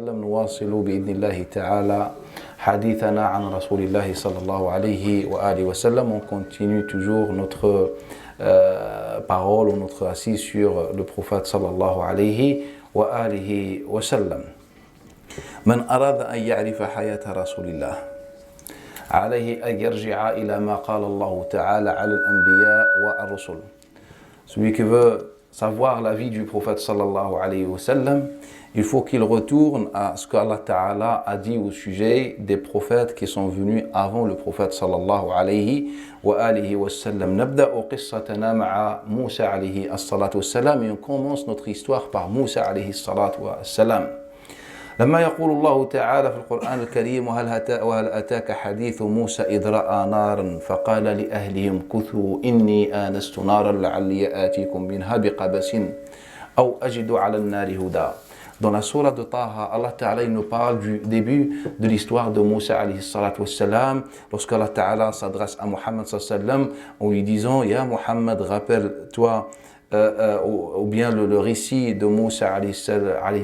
نواصل بإذن الله تعالى حديثنا عن رسول الله صلى الله عليه وآله وسلم. On continue toujours notre parole ou notre assise sur le prophète صلى الله عليه وآله وسلم. من أراد أن يعرف حياة رسول الله عليه أن يرجع إلى ما قال الله تعالى على الأنبياء والرسل. Celui qui veut savoir la vie du prophète sallallahu alayhi wa sallam, il faut qu'il retourne à ce qu'Allah Ta'ala a dit au sujet des prophètes qui sont venus avant le prophète sallallahu alayhi wa sallam. Nabda'u qissatana ma'a Moussa alayhi as-salatu was-salam, et on commence notre histoire par Moussa alayhi as-salatu was-salam. لما يقول الله تعالى في القرآن الكريم وهل أتاك حديث موسى إذ رأى نارا فقال لأهلهم كثوا إني آنست نارا لعلي آتيكم منها بقبس أو أجد على النار هدى. Dans la surah de Taha, Allah Ta'ala nous parle du début de l'histoire de Moussa alayhi salatu wassalam, lorsque Allah Ta'ala s'adresse à Muhammad sallallahu alayhi wa sallam en lui disant: Ya Muhammad, rappelle-toi ou bien le récit de Moussa alayhi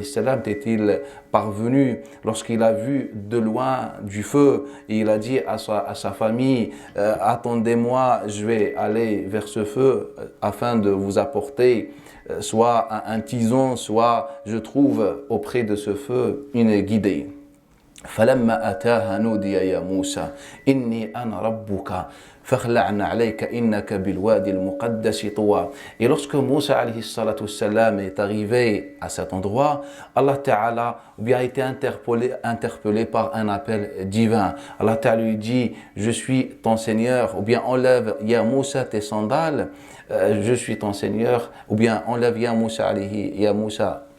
salam t'est-il parvenu lorsqu'il a vu de loin du feu et il a dit à sa famille: attendez-moi, je vais aller vers ce feu afin de vous apporter soit un tison, soit je trouve auprès de ce feu une guidée. فلما أتاها نودي يا موسى إني أنا ربك فاخلعنا عليك إنك بالوادي المقدس طوى. Et lorsque Moussa alayhi salatu wassalam est arrivé à cet endroit, Allah Ta'ala a été interpellé par un appel divin. Allah Ta'ala lui dit: je suis ton Seigneur, ou bien enlève ya Moussa tes sandales, je suis ton Seigneur, ou bien enlève ya Moussa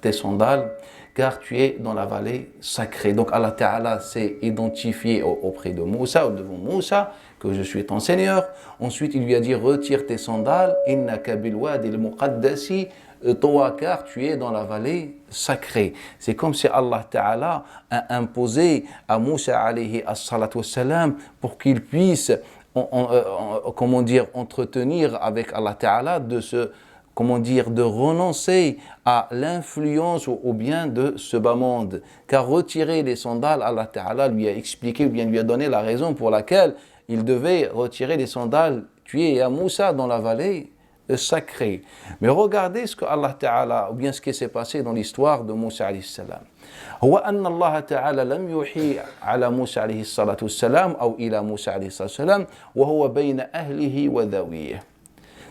tes sandales, car tu es dans la vallée sacrée. Donc Allah Ta'ala s'est identifié auprès de Moussa, ou devant Moussa, que je suis ton Seigneur. Ensuite, il lui a dit: retire tes sandales, innaka bil wadi al muqaddasi tuwa, car tu es dans la vallée sacrée. C'est comme si Allah Ta'ala a imposé à Moussa alayhi as-salatu wassalam pour qu'il puisse, entretenir avec Allah Ta'ala de renoncer à l'influence ou bien de ce bas monde. Car retirer les sandales, Allah Ta'ala lui a expliqué, ou bien lui a donné la raison pour laquelle il devait retirer les sandales tuées à Moussa dans la vallée sacrée. Mais regardez ce que Allah Ta'ala, ou bien ce qui s'est passé dans l'histoire de Moussa alayhi salam. هو أن الله تعالى لم يوحي على موسى عليه الصلاة والسلام أو إلى موسى عليه الصلاة والسلام وهو بين أهله وذويه.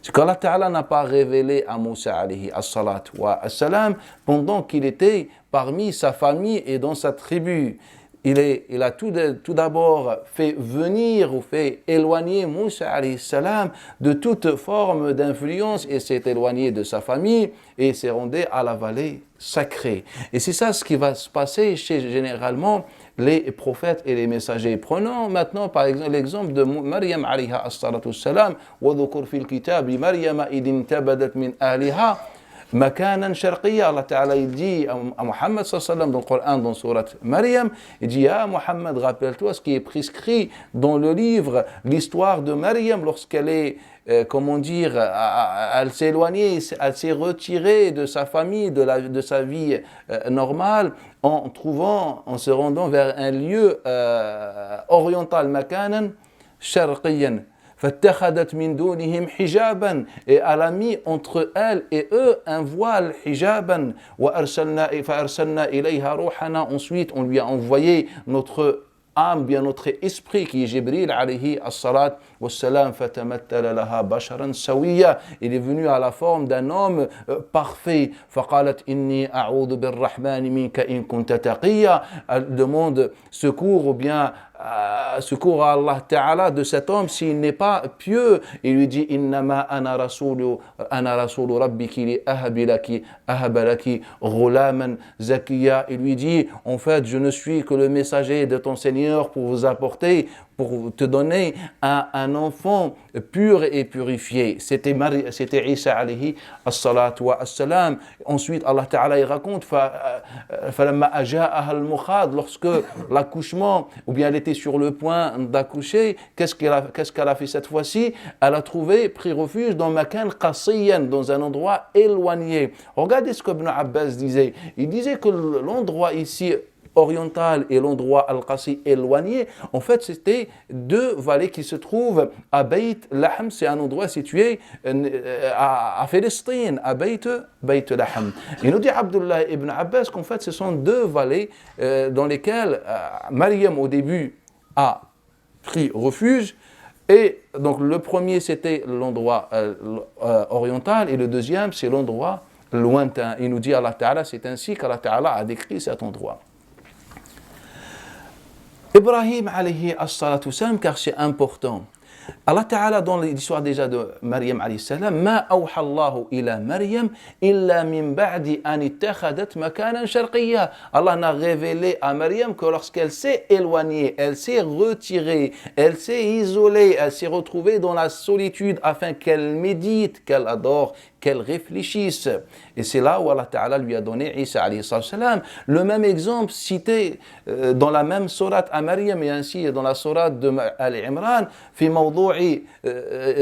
Ce qu'Allah Ta'ala n'a pas révélé à Moussa alayhi as-salat wa as-salam pendant qu'il était parmi sa famille et dans sa tribu. Il a tout d'abord fait venir ou fait éloigner Moussa alayhi salam de toute forme d'influence et s'est éloigné de sa famille et s'est rendu à la vallée sacrée. Et c'est ça ce qui va se passer chez généralement les prophètes et les messagers. Prenons maintenant par exemple l'exemple de Maryam alayha as-salatu was-salam. wa dhukur fil kitab Maryam idin tabadat min ahliha makanan sharqiyya. Allah Ta'ala il dit à Muhammad sallallahu alayhi wa sallam dans le Coran, dans surat Maryam, il dit: ah Muhammad, rappelle-toi ce qui est prescrit dans le livre, l'histoire de Maryam lorsqu'elle est elle s'est éloignée, elle s'est retirée de sa famille, de sa vie normale, en se rendant vers un lieu oriental, makanan sharqiyyan. فاتخذت من دونهم حجابا, et elle a mis entre elle et eux un voile, hijaban. فأرسلنا إليها روحنا, ensuite on lui a envoyé notre âme, bien notre esprit qui est Jibril alayhi as-salat wassalam. fatamattala laha basharan sawiya, il est venu à la forme d'un homme parfait. faqalat inni a'udhu birrahmani minka in kunta taqiya, elle demande secours ou bien secours à Allah Ta'ala de cet homme s'il n'est pas pieux. Il lui dit: innama ana rasulu rabbiki li ahaba laki ghulaman zakiya. Il lui dit: en fait, je ne suis que le messager de ton Seigneur pour vous apporter, pour te donner un enfant pur et purifié. C'était Isa alayhi as-salatu wa as-salam. Ensuite, Allah Ta'ala il raconte: falamma aja'aha al-mukhad, lorsque l'accouchement, ou bien elle était sur le point d'accoucher, qu'est-ce qu'elle a fait cette fois-ci? Elle a pris refuge dans makan qasiyan, dans un endroit éloigné. Regardez ce que Ibn Abbas disait. Il disait que l'endroit ici oriental et l'endroit Al-Qasi éloigné, en fait, c'était deux vallées qui se trouvent à Beit Lahm, c'est un endroit situé à Palestine, à Beit Lahm. Il nous dit Abdullah ibn Abbas qu'en fait, ce sont deux vallées dans lesquelles Maryam, au début, a pris refuge. Et donc, le premier, c'était l'endroit oriental, et le deuxième, c'est l'endroit lointain. Il nous dit Allah Ta'ala, c'est ainsi qu'Allah Ta'ala a décrit cet endroit. Ibrahim alayhi as-salatu wassalam, car c'est important. Allah Ta'ala, dans l'histoire déjà de Maryam alayhi salam, ma awha Allahu ila Maryam illa min ba'di an ittakhadat makanan sharqiyya. Allah n'a révélé à Maryam que lorsqu'elle s'est éloignée, elle s'est retirée, elle s'est isolée, elle s'est retrouvée dans la solitude afin qu'elle médite, qu'elle adore, qu'elle réfléchisse. Et c'est là où Allah Ta'ala lui a donné Isa alayhi salam. Le même exemple cité dans la même sourate à Maryam et ainsi dans la sourate de Al-Imran, fi mawdu'i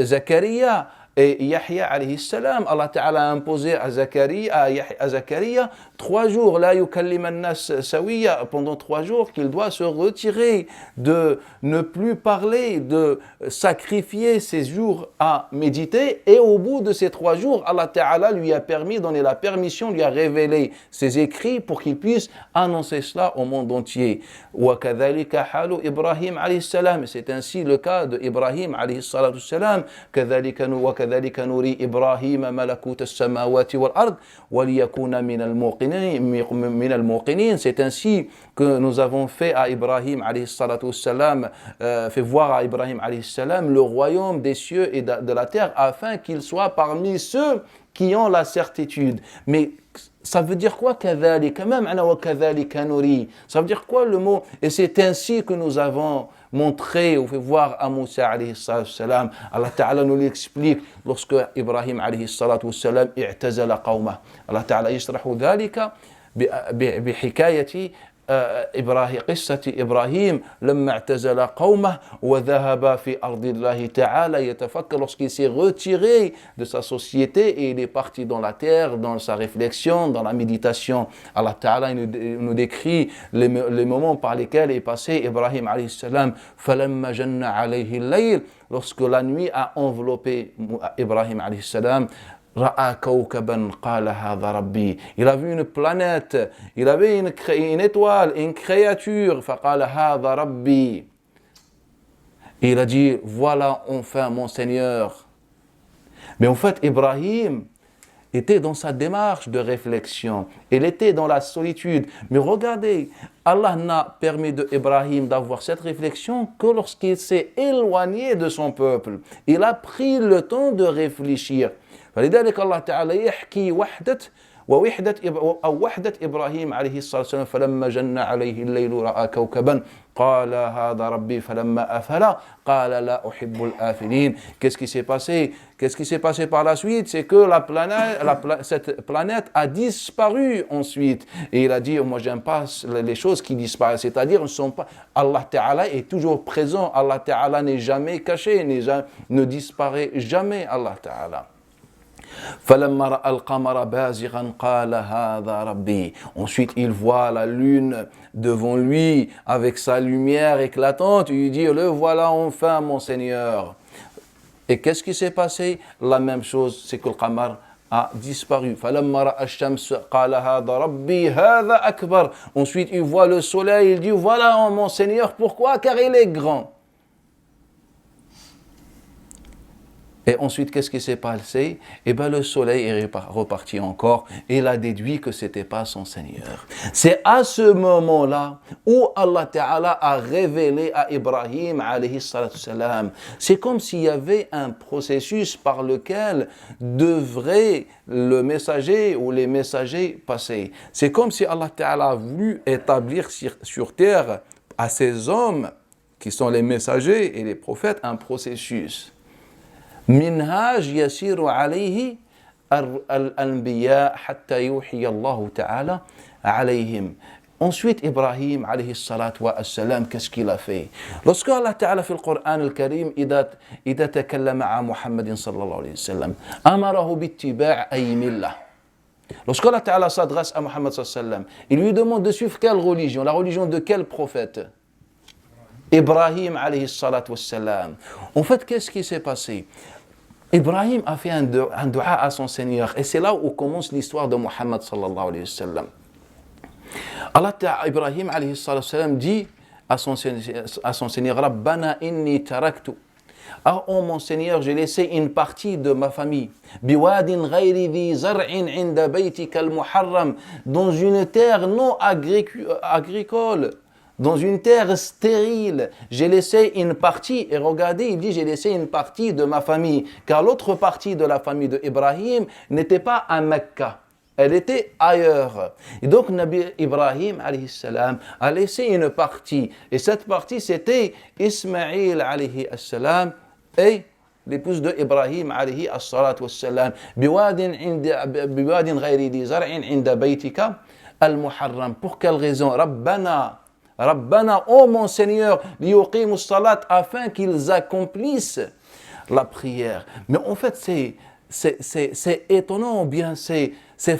Zakaria et Yahya alayhi salam. Allah Ta'ala a imposé à Zakaria 3 jours, la yukalliman nas sawiya, pendant 3 jours qu'il doit se retirer, de ne plus parler, de sacrifier ses jours à méditer. Et au bout de ces 3 jours, Allah Ta'ala lui a permis, donné la permission, lui a révélé ses écrits pour qu'il puisse annoncer cela au monde entier. Wa kadhalika halu Ibrahim alayhi salam. C'est ainsi le cas de Ibrahim alayhi salatu salam. وكذلك نري إبراهيم ملكوت السماوات والأرض وليكون من الموقنين. C'est ainsi que nous avons fait à Ibrahim alayhi salatu wassalam, fait voir à Ibrahim alayhi salam le royaume des cieux et de la terre afin qu'il soit parmi ceux qui ont la certitude. Mais ça veut dire quoi كذلك même أنا وكذلك نري, ça veut dire quoi le mot? Et c'est ainsi que nous avons montré ou fait voir à Moussa alayhi salam. Allah Ta'ala nous l'explique lorsque Ibrahim alayhi salatu wassalam i'tazala qawmah. Allah Ta'ala yashrahu dhalika بحكاية قصة إبراهيم لما اعتزل قومه وذهب في أرض الله تعالى يتفكر, lorsqu'il s'est retiré de sa société et il est parti dans la terre, dans sa réflexion, dans la méditation. Allah Ta'ala nous décrit les moments par lesquels est passé Ibrahim alayhi salam. فَلَمَّا جَنَّ عَلَيْهِ اللَّيْلِ, lorsque la nuit a enveloppé Ibrahim alayhi salam, Ra'a kawkaban qala hadha rabbi. Il a vu une planète, il avait une étoile, une créature, faqala hadha rabbi. Et il a dit, voilà enfin mon Seigneur. Mais en fait, Ibrahim était dans sa démarche de réflexion. Il était dans la solitude. Mais regardez, Allah n'a permis d'Ibrahim d'avoir cette réflexion que lorsqu'il s'est éloigné de son peuple. Il a pris le temps de réfléchir. فلذلك الله تعالى يحكي وحدة إبراهيم عليه الصلاة والسلام فلما جن عليه الليل رأى كوكبا قال هذا ربي فلما أفل قال لا أحب الآفلين. Qu'est-ce qui s'est passé? Qu'est-ce qui s'est passé par la suite? C'est que cette planète a disparu ensuite. Et il a dit, moi j'aime pas les choses qui disparaissent. C'est-à-dire, ne sont pas. Allah Ta'ala est toujours présent. Allah Ta'ala n'est jamais caché, ne disparaît jamais. Allah Ta'ala. فلما رأى القمر بازغا قال هذا ربي. Ensuite il voit la lune devant lui avec sa lumière éclatante, il dit, le voilà enfin mon Seigneur. Et qu'est-ce qui s'est passé? La même chose, c'est que le qamar a disparu. فلما رأى الشمس قال هذا ربي هذا أكبر. Ensuite il voit le soleil, il dit, voilà mon Seigneur. Pourquoi? Car il est grand. Et ensuite, qu'est-ce qui s'est passé? Eh bien, le soleil est reparti encore. Et il a déduit que ce n'était pas son Seigneur. C'est à ce moment-là où Allah Ta'ala a révélé à Ibrahim alayhi salatu salam. C'est comme s'il y avait un processus par lequel devrait le messager ou les messagers passer. C'est comme si Allah Ta'ala a voulu établir sur terre à ces hommes qui sont les messagers et les prophètes un processus. منهاج يسير عليه الأنبياء حتى يوحي الله تعالى عليهم. Ensuite, Ibrahim alayhi salatu wa assalam, qu'est-ce qu'il a fait? Lorsque Allah Ta'ala في القرآن الكريم إذا تكلم عن محمد صلى الله عليه وسلم أمره باتباع أي ملة. Lorsque Allah Ta'ala s'adresse à Muhammad sallallahu alayhi wa sallam, il lui demande de suivre quelle religion? La religion de quel prophète? Ibrahim alayhi salatu wassalam. En fait, qu'est-ce qui s'est passé? Ibrahim a fait un dua à son Seigneur, et c'est là où commence l'histoire de Muhammad sallallahu alayhi wa sallam. Allah Ta'ala, Ibrahim alayhi salatu wassalam dit à son Seigneur, Rabbana inni taraktu. Ah, oh mon Seigneur, j'ai laissé une partie de ma famille. Biwadin ghayri dhi zar'in inda baytika al-muharram. Dans une terre non agricole. Dans une terre stérile. J'ai laissé une partie. Et regardez, il dit, j'ai laissé une partie de ma famille. Car l'autre partie de la famille de Ibrahim n'était pas à Mecca. Elle était ailleurs. Et donc, Nabi Ibrahim alayhi salam a laissé une partie. Et cette partie, c'était Ismaïl alayhi salam et l'épouse de Ibrahim alayhi salatu wassalam. Biwadin ghayri dhi zar'in inda baytika al-muharram. Pour quelle raison? Rabbana, oh mon Seigneur, liyuqimu salat, afin qu'ils accomplissent la prière. Mais en fait, c'est étonnant, ou bien c'est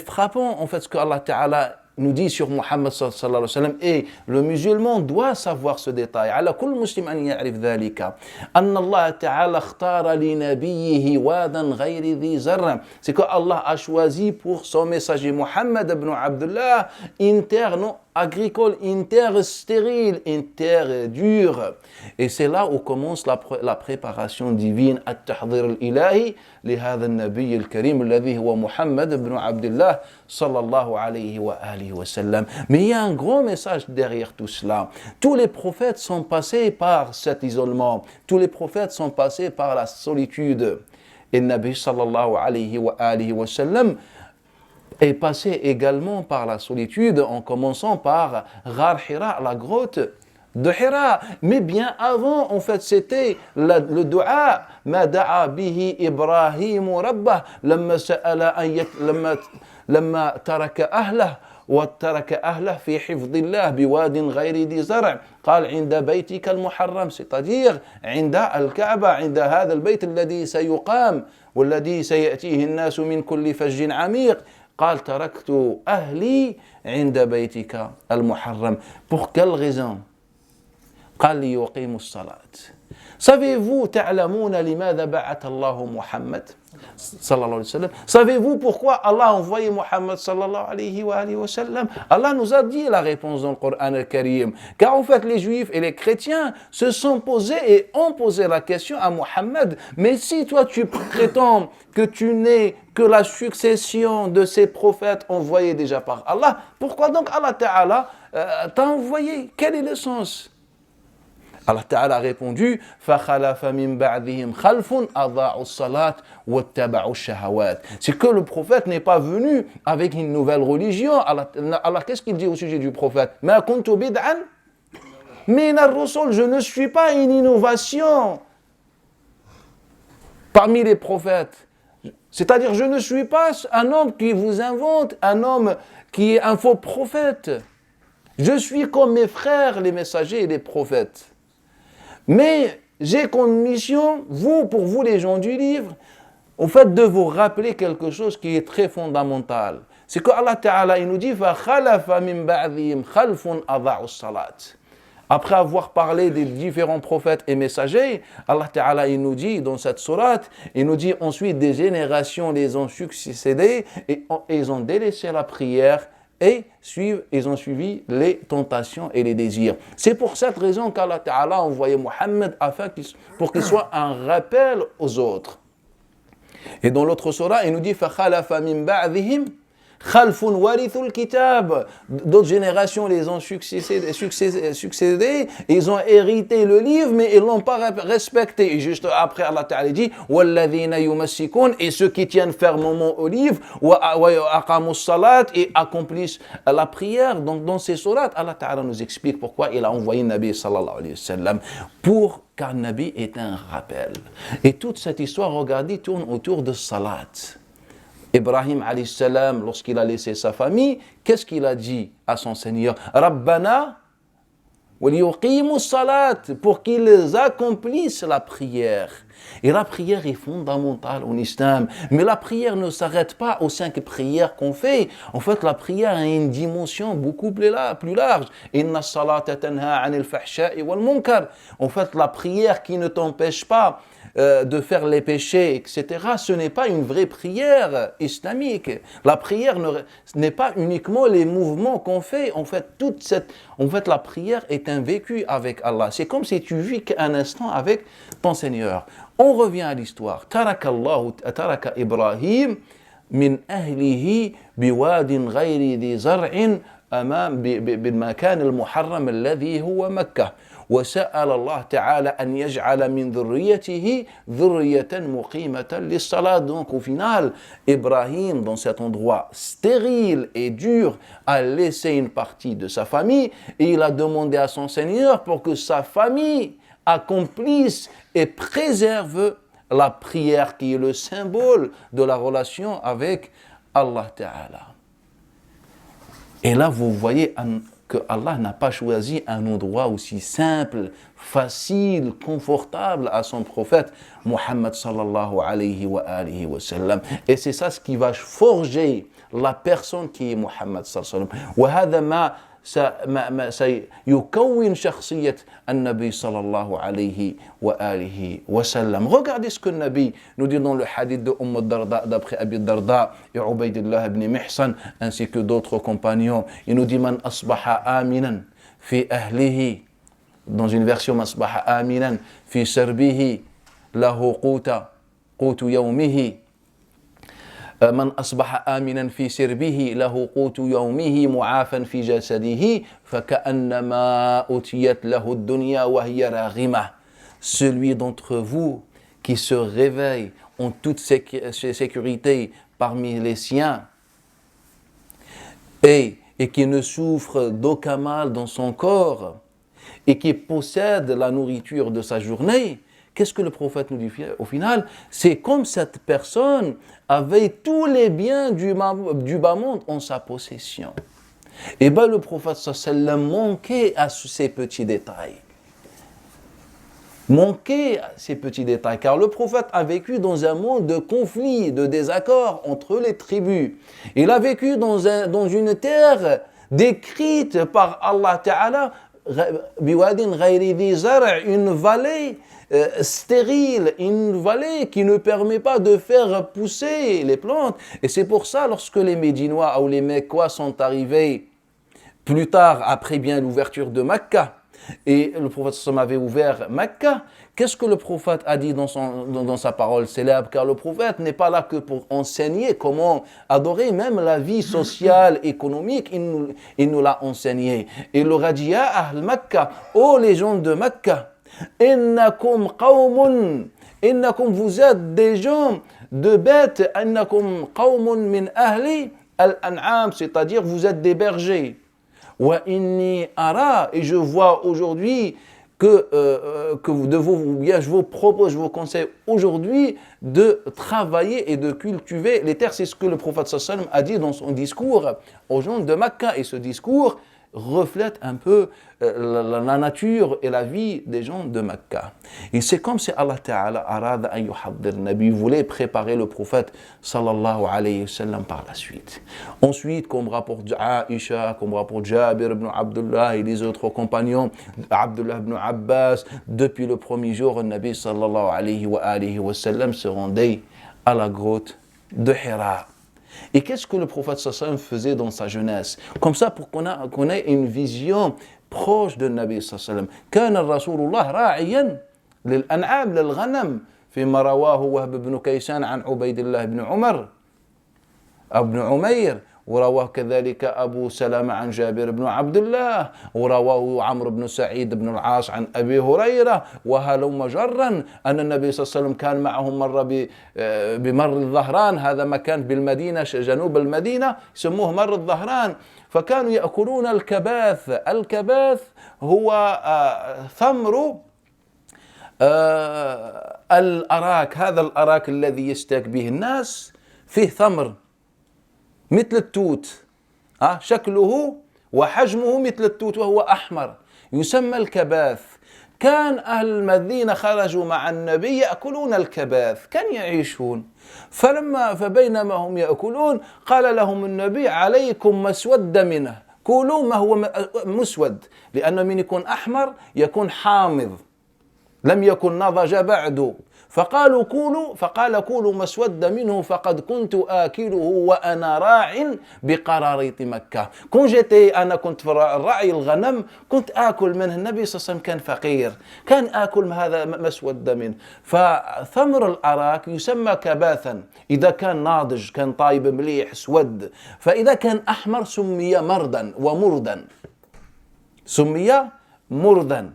frappant, en fait, ce que Allah Ta'ala nous dit sur Muhammad sallallahu alayhi wa sallam, et le musulman doit savoir ce détail. Ala kull muslim an ya'rif dhalika. Anna Allah Ta'ala ikhtara li nabiyyihi wadan ghayri dhi zarr. C'est que Allah a choisi pour son messager Muhammad ibn Abdullah une terre non agricole, une terre stérile, une terre dure. Et c'est là où commence la préparation divine, at-tahdhir al-ilahi li hadha an-nabiy al-karim alladhi huwa Muhammad ibn Abdullah sallallahu alayhi wa alihi wa sallam. Mais il y a un grand message derrière tout cela. Tous les prophètes sont passés par cet isolement. Tous les prophètes sont passés par la solitude. Et le Nabi sallallahu alayhi wa alihi wa sallam est passé également par la solitude, en commençant par Ghar Hira, la grotte de Hira. Mais bien avant, en fait, c'était le dua ma da'a bihi Ibrahim rabbah lamma sa'ala lamma taraka ahlah وترك أهله في حفظ الله بواد غير ذي زرع قال عند بيتك المحرم, c'est-à-dire عند الكعبة, عند هذا البيت الذي سيقام والذي سيأتيه الناس من كل فج عميق. قال تركت أهلي عند بيتك المحرم. Pour quelle raison? قال ليقيموا الصلاة. Savez-vous تعلمون لماذا بعث الله محمد sallallahu alayhi wa sallam? Savez-vous pourquoi Allah a envoyé Muhammad sallallahu alayhi wa sallam? Allah nous a dit la réponse dans le Coran al-Karim. Car en fait, les Juifs et les chrétiens se sont posés et ont posé la question à Muhammad. Mais si toi tu prétends que tu n'es que la succession de ces prophètes envoyés déjà par Allah, pourquoi donc Allah Ta'ala t'a envoyé? Quel est le sens? Allah Ta'ala a répondu فَخَلَفَ مِن بَعْدِهِمْ خَلْفٌ أَضَاعُوا الصَّلَاةَ وَاتَّبَعُوا الشَّهَوَاتِ. C'est que le prophète n'est pas venu avec une nouvelle religion. Alors qu'est-ce qu'il dit au sujet du prophète? مَا كُنْتُ بِدْعًا مِنَ الرُّسُلِ. Je ne suis pas une innovation parmi les prophètes. C'est-à-dire, je ne suis pas un homme qui vous invente, un homme qui est un faux prophète. Je suis comme mes frères, les messagers et les prophètes. Mais j'ai comme mission, pour vous les gens du livre, au fait de vous rappeler quelque chose qui est très fondamental. C'est que Allah Ta'ala, il nous dit فَخَلَفَ مِن بَعْدِهِمْ خَلْفٌ أَضَاعُوا الصَّلَاةَ. Après avoir parlé des différents prophètes et messagers, Allah Ta'ala, il nous dit dans cette sourate, il nous dit ensuite des générations les ont succédé et ils ont délaissé la prière et ils ont suivi les tentations et les désirs. C'est pour cette raison qu'Allah Ta'ala a envoyé Muhammad pour qu'il soit un rappel aux autres. Et dans l'autre surah, il nous dit فَخَلَفَ مِن بَعْدِهِمْ خَلْفٌ وَرِثُوا الْكِتَابَ. D'autres générations les ont succédé, ils ont hérité le livre, mais ils ne l'ont pas respecté. Et juste après, Allah Ta'ala dit وَالَّذِينَ يُمَسِّكُونَ, et ceux qui tiennent fermement au livre, وَأَقَامُوا الصَّلَاةَ, et accomplissent la prière. Donc dans ces sourates, Allah Ta'ala nous explique pourquoi il a envoyé le Nabi sallallahu alayhi wa sallam, car le Nabi est un rappel. Et toute cette histoire, regardez, tourne autour de salat. Ibrahim alayhi salam, lorsqu'il a laissé sa famille, qu'est-ce qu'il a dit à son Seigneur? Rabbana وَلِيُقِيمُوا الصَّلَاةِ, pour qu'ils accomplissent la prière. Et la prière est fondamentale en islam. Mais la prière ne s'arrête pas aux 5 prières qu'on fait. En fait, la prière a une dimension beaucoup plus large. Inna as-salata tanha 'anil fahsha'i wal munkar. En fait, la prière qui ne t'empêche pas de faire les péchés, etc., ce n'est pas une vraie prière islamique. La prière n'est pas uniquement les mouvements qu'on fait. En fait, la prière est un vécu avec Allah. C'est comme si tu vis un instant avec ton Seigneur. On revient à l'histoire. Taraka Ibrahim min ahlihi biwadin ghayri dhi zar'in amam بالمكان المحرم الذي هو مكة. وسأل الله تعالى أن يجعل من ذريته ذرية مقيمة للصلاة. Donc au final, Ibrahim, dans cet endroit stérile et dur, a laissé une partie de sa famille et il a demandé à son Seigneur pour que sa famille accomplisse et préserve la prière qui est le symbole de la relation avec Allah Ta'ala. Et là, vous voyez que Allah n'a pas choisi un endroit aussi simple, facile, confortable à son prophète Muhammad sallallahu alayhi wa sallam. Et c'est ça ce qui va forger la personne qui est Muhammad sallallahu alayhi wa sallam. سيكون شخصية النبي صلى الله عليه وآله وسلم. Regardez ce que le Nabi nous dit dans le hadith de Darda, d'après Abi Darda et Ubaydillah ibn Mihsan, ainsi que d'autres compagnons. Il nous dit Man asbaha aminan fi ahlihi, dans une version Man asbaha aminan fi sarbihi lahu qutu yawmihi. من أصبح آمنا في سربه له قوت يومه معافا في جسده فكأنما أتيت له الدنيا وهي راغمة. Celui d'entre vous qui se réveille en toute sécurité parmi les siens et qui ne souffre d'aucun mal dans son corps et qui possède la nourriture de sa journée. Qu'est-ce que le prophète nous dit au final? C'est comme cette personne avait tous les biens du bas monde en sa possession. Et bien le prophète sallam manquait à ces petits détails. Car le prophète a vécu dans un monde de conflits, de désaccords entre les tribus. Il a vécu dans une terre décrite par Allah Ta'ala, biwadin ghayri dhi zar', une vallée stérile, une vallée qui ne permet pas de faire pousser les plantes. Et c'est pour ça, lorsque les Médinois ou les Mecquois sont arrivés plus tard, après bien l'ouverture de Mecca, et le prophète sallam avait ouvert Mecca, qu'est-ce que le prophète a dit dans sa parole célèbre? Car le prophète n'est pas là que pour enseigner comment adorer, même la vie sociale, économique, il nous l'a enseigné. Il leur a dit, Ya Ahl Mecca, ô les gens de Mecca, Innakum qawmun, vous êtes des gens de bêtes, Innakum qawmun min ahli al-an'am, c'est-à-dire vous êtes des bergers. Wa inni ara, et je vois aujourd'hui que je vous propose, je vous conseille aujourd'hui de travailler et de cultiver les terres. C'est ce que le prophète sallallahu alayhi wa sallam a dit dans son discours aux gens de Mecca. Et ce discours reflète un peu la nature et la vie des gens de Mecca. Et c'est comme si Allah Ta'ala arada an yuhaddir Nabi, voulait préparer le prophète sallallahu alayhi wa sallam par la suite. Ensuite, comme rapporte Aïcha, comme rapporte Jabir ibn Abdullah et les autres compagnons, Abdullah ibn Abbas, depuis le premier jour, le Nabi sallallahu alayhi wa sallam se rendait à la grotte de Hira. Et qu'est-ce que le prophète sallallahu faisait dans sa jeunesse? Comme ça, pour qu'on ait une vision proche de Nabi sallallahu. كان رسول الله راعيا للأنعام للغنم فيما رواه وهب بن كيسان عن عبيد الله بن عمر بن عمير ورواه كذلك أبو سلمة عن جابر بن عبد الله ورواه عمرو بن سعيد بن العاص عن أبي هريرة وهلم جرا أن النبي صلى الله عليه وسلم كان معهم مرة بمر الظهران. هذا مكان بالمدينة جنوب المدينة يسموه مر الظهران. فكانوا يأكلون الكباث. الكباث هو ثمر الأراك. هذا الأراك الذي يستاك به الناس فيه ثمر مثل التوت شكله وحجمه مثل التوت وهو أحمر يسمى الكباث. كان أهل المدينة خرجوا مع النبي يأكلون الكباث، كان يعيشون. فبينما هم يأكلون قال لهم النبي عليكم مسود منه، كلوا ما هو مسود، لأنه من يكون أحمر يكون حامض لم يكن نضج بعد. فقال كولوا ما اسود منه فقد كنت آكله وأنا راع بقراريط مكة. أنا كنت في رعي الغنم، كنت آكل منه. النبي صلى الله عليه وسلم كان فقير، كان آكل هذا ما اسود منه. فثمر الأراك يسمى كباثا إذا كان ناضج، كان طايب مليح سود. فإذا كان أحمر سمي مردا ومردا، سمي مردا.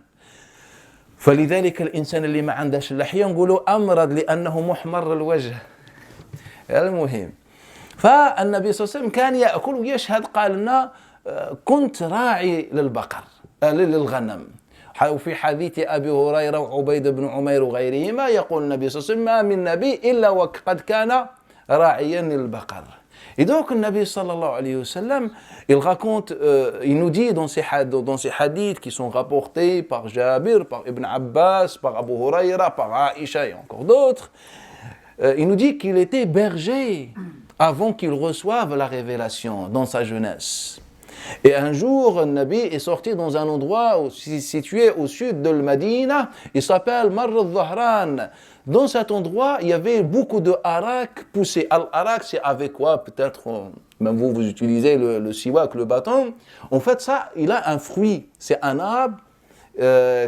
فلذلك الإنسان اللي ما عندهش اللحية نقولوا أمرض لأنه محمر الوجه. المهم، فالنبي صلى الله عليه وسلم كان يأكل ويشهد، قال لنا كنت راعي للبقر للغنم. وفي حديث أبي هريرة وعبيد بن عمير وغيرهما يقول النبي صلى الله عليه وسلم ما من نبي إلا وقد كان راعيا للبقر. Et donc, le Nabi sallallahu alayhi wa sallam, il raconte, il nous dit dans ces hadiths qui sont rapportés par Jabir, par Ibn Abbas, par Abu Huraira, par Aïcha et encore d'autres, il nous dit qu'il était berger avant qu'il reçoive la révélation dans sa jeunesse. Et un jour, le Nabi est sorti dans un endroit situé au sud de Médina, il s'appelle Marr al-Dhahran. Dans cet endroit, il y avait beaucoup de harak poussés. Al-harak, c'est avec quoi? Peut-être, même vous utilisez le siwak, le bâton. En fait, ça, il a un fruit. C'est un arbre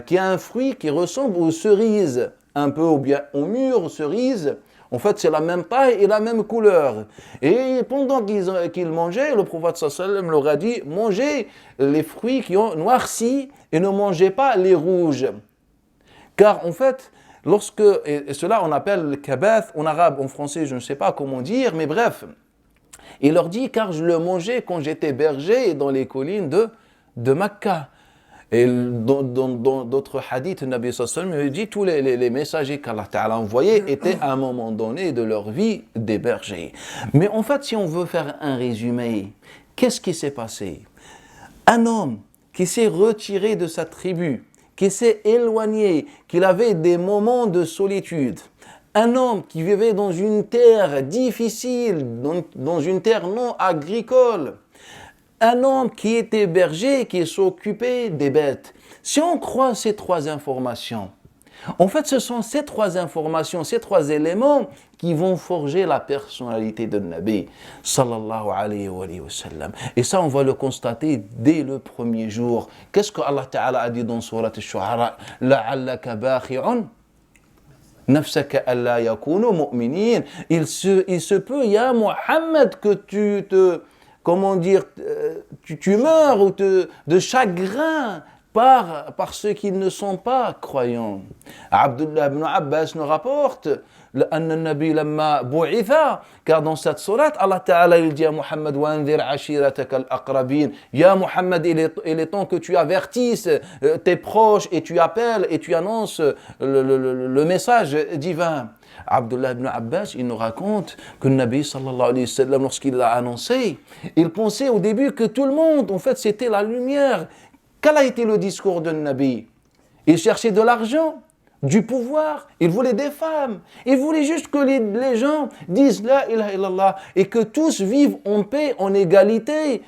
qui a un fruit qui ressemble aux cerises, un peu, ou bien aux mûres cerises. En fait, c'est la même taille et la même couleur. Et pendant qu'ils mangeaient, le prophète sallallahu alayhi wa sallam leur a dit, mangez les fruits qui ont noirci et ne mangez pas les rouges. Car en fait, et cela on appelle le kabath en arabe, en français je ne sais pas comment dire, mais bref, il leur dit, car je le mangeais quand j'étais berger dans les collines de Mecca. Et dans d'autres hadiths, le Nabi sallallahu alayhi wa sallam dit tous les messagers qu'Allah Ta'ala a envoyés étaient à un moment donné de leur vie des bergers. Mais en fait, si on veut faire un résumé, qu'est-ce qui s'est passé? Un homme qui s'est retiré de sa tribu, qui s'est éloigné, qu'il avait des moments de solitude. Un homme qui vivait dans une terre difficile, dans une terre non agricole. Un homme qui était berger, qui s'occupait des bêtes. Si on croit ces trois informations, en fait, ce sont ces trois informations, ces trois éléments qui vont forger la personnalité de Nabi sallallahu alayhi wa sallam. Et ça, on va le constater dès le premier jour. Qu'est-ce que Allah Ta'ala a dit dans Surat al-Shu'ara? La'allaka bakhi'un nafsaka alla yakunu mu'minin. Il se peut, ya Muhammad, que tu meurs de chagrin par ceux qui ne sont pas croyants. Abdullah ibn Abbas nous rapporte car dans cette sourate, Allah Ta'ala il dit à Muhammad وَأَنذِرْ عَشِيرَتَكَ الْأَقْرَبِينَ. Ya Muhammad, il est temps que tu avertisses tes proches et tu appelles et tu annonces le message divin. Abdullah ibn Abbas, il nous raconte que le Nabi sallallahu alayhi wa sallam, lorsqu'il l'a annoncé, il pensait au début que tout le monde, en fait, c'était la lumière. Quel a été le discours de Nabi? Il cherchait de l'argent, du pouvoir, il voulait des femmes, il voulait juste que les gens disent la ilaha illallah et que tous vivent en paix, en égalité.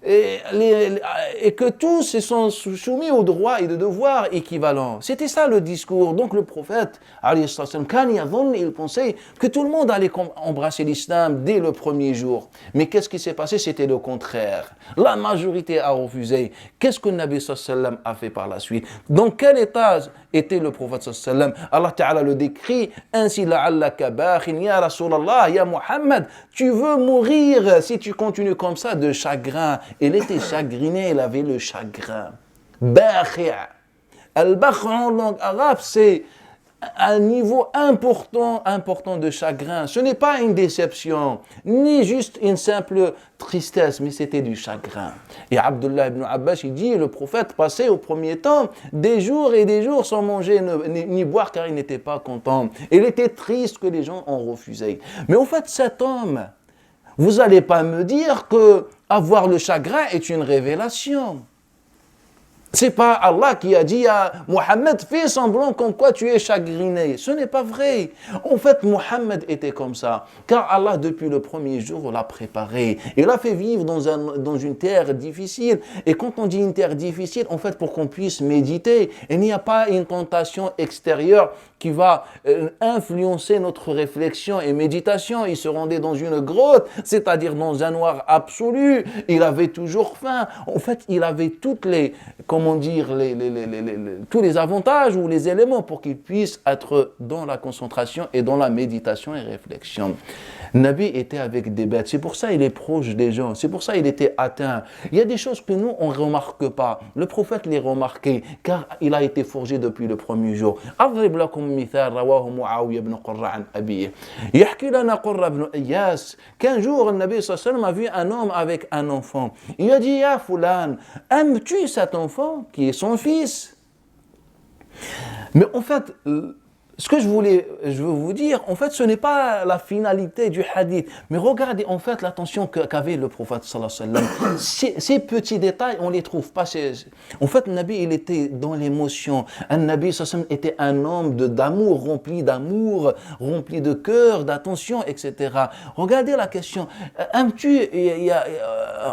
Et que tous se sont soumis aux droits et aux devoirs équivalents. C'était ça le discours. Donc le prophète, il pensait que tout le monde allait embrasser l'islam dès le premier jour. Mais qu'est-ce qui s'est passé? C'était le contraire. La majorité a refusé. Qu'est-ce que le Nabi sallam a fait par la suite? Dans quel état était le prophète sallam? Allah Ta'ala le décrit ainsi: la'allaka bakhin ya Rasulallah, ya Muhammad, tu veux mourir si tu continues comme ça de chagrin. Il était chagriné, il avait le chagrin. Bakhi'. Al-bakh' en langue arabe, c'est un niveau important de chagrin. Ce n'est pas une déception, ni juste une simple tristesse, mais c'était du chagrin. Et Abdullah ibn Abbas, il dit, le prophète passait au premier temps des jours et des jours sans manger ni boire, car il n'était pas content. Il était triste que les gens ont refusé. Mais en fait, cet homme, Vous n'allez pas me dire que avoir le chagrin est une révélation. C'est pas Allah qui a dit à Mohammed, fais semblant comme quoi tu es chagriné. Ce n'est pas vrai. En fait, Mohammed était comme ça. Car Allah, depuis le premier jour, l'a préparé. Il l'a fait vivre dans une terre difficile. Et quand on dit une terre difficile, en fait, pour qu'on puisse méditer, il n'y a pas une tentation extérieure qui va influencer notre réflexion et méditation. Il se rendait dans une grotte, c'est-à-dire dans un noir absolu. Il avait toujours faim. En fait, il avait toutes les, comment dire, tous les avantages ou les éléments pour qu'il puisse être dans la concentration et dans la méditation et réflexion. Nabi était avec des bêtes, c'est pour ça il est proche des gens, c'est pour ça il était atteint. Il y a des choses que nous on ne remarque pas. Le prophète les remarquait car il a été forgé depuis le premier jour. أضرب لكم مثال رواه معاوية بن قرة عن أبيه. يحكي لنا قرة بن إياس qu'un jour le Nabi sallallahu alayhi wa sallam a vu un homme avec un enfant. Il a dit Ya Fulan, aimes-tu cet enfant qui est son fils? Mais en fait, ce que je veux vous dire, en fait, ce n'est pas la finalité du hadith. Mais regardez, en fait, l'attention qu'avait le prophète sallallahu alayhi wa sallam. Ces petits détails, on ne les trouve pas. En fait, le Nabi, il était dans l'émotion. Un Nabi sallallahu alayhi wa sallam était un homme d'amour, rempli de cœur, d'attention, etc. Regardez la question. Aimes-tu,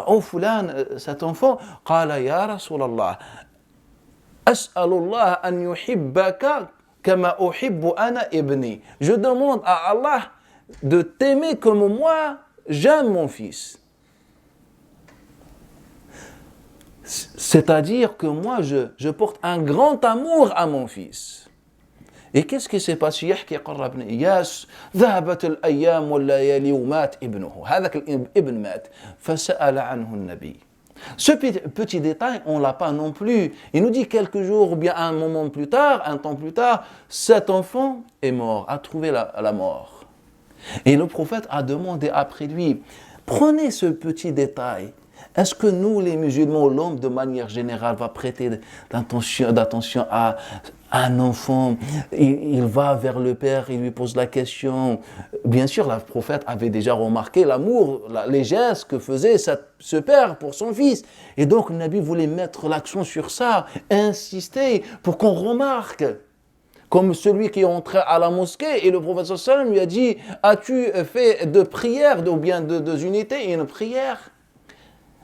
oh fulan, cet enfant? Qala ya Rasulallah. As'alullah an yuhibbaka kama uhibbu ana ibni. Je demande à Allah de t'aimer comme moi, j'aime mon fils. C'est-à-dire que moi, je porte un grand amour à mon fils. Et qu'est-ce qui s'est passé? يحكي قرة بن إياس ذهبت الأيام والليالي ومات ابنه. هذاك الابن مات فسأل عنه النبي. Ce petit détail, on ne l'a pas non plus. Il nous dit quelques jours, ou bien un moment plus tard, un temps plus tard, cet enfant est mort, a trouvé la mort. Et le prophète a demandé après lui, prenez ce petit détail. Est-ce que nous, les musulmans, l'homme de manière générale, va prêter d'attention à un enfant, il va vers le père, il lui pose la question. Bien sûr, le prophète avait déjà remarqué l'amour, les gestes que faisait ce père pour son fils. Et donc, le Nabi voulait mettre l'accent sur ça, insister pour qu'on remarque. Comme celui qui est entré à la mosquée et le prophète sallallahu alayhi wa sallam lui a dit, as-tu fait de prière, ou bien de unité, une prière?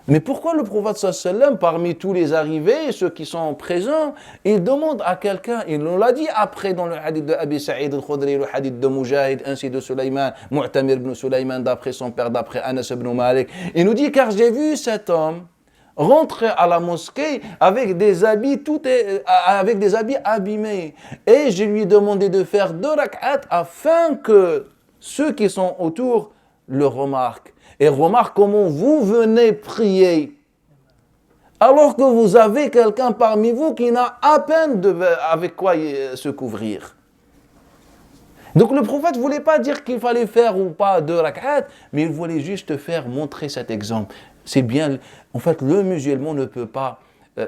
Mais pourquoi le prophète sallallahu alayhi wa sallam, parmi tous les arrivés, ceux qui sont présents, il demande à quelqu'un, il nous l'a dit après dans le hadith de Abi Sa'id al-Khudri, le hadith de Mujahid, ainsi de Sulaiman, Mu'tamir ibn Sulaiman, d'après son père, d'après Anas ibn Malik. Il nous dit, car j'ai vu cet homme rentrer à la mosquée avec des habits abîmés. Et je lui ai demandé de faire 2 rak'at afin que ceux qui sont autour le remarquent. Et remarque comment vous venez prier, alors que vous avez quelqu'un parmi vous qui n'a à peine avec quoi se couvrir. Donc le prophète ne voulait pas dire qu'il fallait faire ou pas 2 rak'at, mais il voulait juste faire montrer cet exemple. C'est bien, en fait, le musulman ne peut pas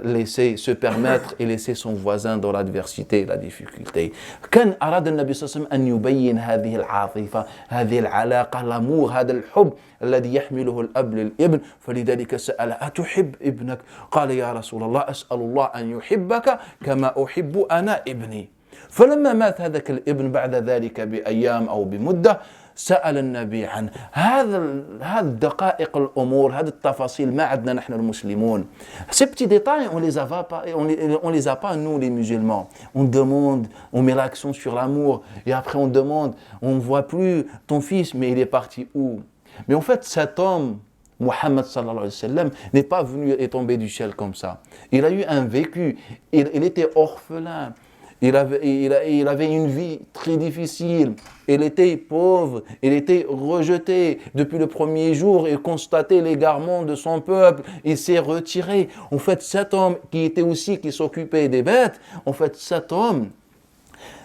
laisser se permettre et laisser son voisin dans l'adversité et la difficulté. كان أراد النبي صلى الله عليه وسلم أن يبين هذه العاطفة، هذه العلاقة، الأمور، هذا الحب الذي يحمله الأب للابن، فلذلك سأل أتحب ابنك؟ قال يا رسول الله أسأل الله أن يحبك كما أحب أنا ابني. فلما مات هذاك الابن بعد ذلك بأيام أو بمدة سأل النبي عن هذا الدقائق الأمور، هذه التفاصيل ما عندنا نحن المسلمون. Ces petits détails, on les a pas nous les musulmans. On demande, on met l'accent sur l'amour et après on demande, on ne voit plus ton fils, mais il est parti où? Mais en fait, cet homme, Muhammad sallallahu alayhi wa sallam, n'est pas venu et tombé du ciel comme ça. Il a eu un vécu, il était orphelin. Il avait une vie très difficile, il était pauvre, il était rejeté depuis le premier jour, il constatait l'égarement de son peuple, il s'est retiré. En fait, cet homme qui s'occupait des bêtes, en fait, cet homme,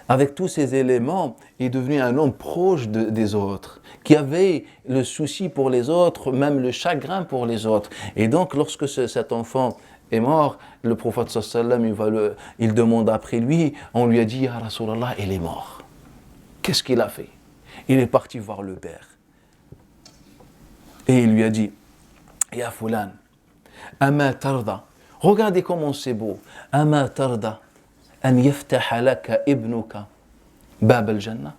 avec tous ces éléments, est devenu un homme proche des autres, qui avait le souci pour les autres, même le chagrin pour les autres. Et donc, lorsque cet enfant est mort, le prophète sallallahu alayhi wa sallam, il demande après lui, on lui a dit, Ya Rasulallah, il est mort. Qu'est-ce qu'il a fait? Il est parti voir le père. Et il lui a dit, Ya Fulan, Ama tarda. Regardez comment c'est beau. Ama tarda an yaftaha laka ibnuka bab al-jannah.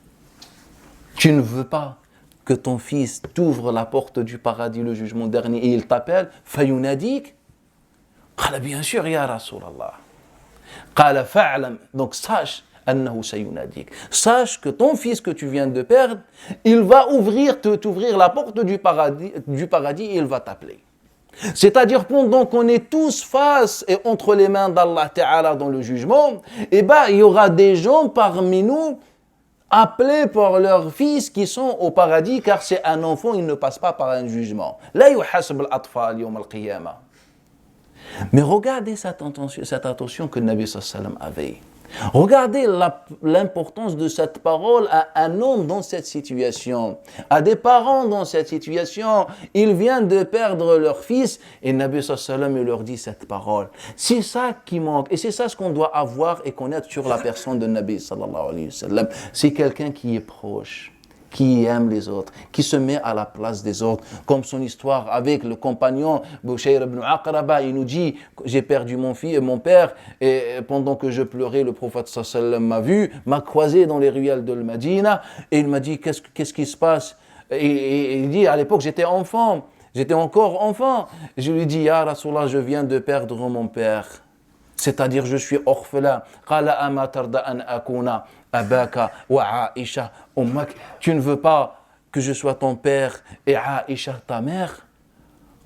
Tu ne veux pas que ton fils t'ouvre la porte du paradis, le jugement dernier, et il t'appelle, fayunadik. Qala bien sûr, ya Rasulallah. Qala fa'lam. Donc sache, annahu sayunadik. Sache que ton fils que tu viens de perdre, il va t'ouvrir la porte du paradis et il va t'appeler. C'est-à-dire pendant qu'on est tous face et entre les mains d'Allah Ta'ala dans le jugement, il y aura des gens parmi nous appelés par leurs fils qui sont au paradis, car c'est un enfant, il ne passe pas par un jugement. La yuhasab al-atfal yawm al-qiyamah. Mais regardez cette attention que le Nabi sallallahu alayhi wa sallam avait. Regardez l'importance de cette parole à un homme dans cette situation, à des parents dans cette situation. Ils viennent de perdre leur fils et Nabi sallallahu alayhi wa sallam leur dit cette parole. C'est ça qui manque et c'est ça ce qu'on doit avoir et connaître sur la personne de Nabi sallallahu alayhi wa sallam. C'est quelqu'un qui est proche, qui aime les autres, qui se met à la place des autres, comme son histoire avec le compagnon Bushayr ibn Aqraba. Il nous dit, j'ai perdu mon fils et mon père, et pendant que je pleurais, le prophète sallallahu alayhi wa sallam m'a vu, m'a croisé dans les ruelles de Médina, et il m'a dit, qu'est-ce qui se passe? Et il dit, à l'époque, j'étais encore enfant. Je lui dis, Ya Rasulallah, je viens de perdre mon père. C'est-à-dire, je suis orphelin. Qala ama tarda an akuna abaka wa Aisha ummak. Tu ne veux pas que je sois ton père et Aisha ta mère?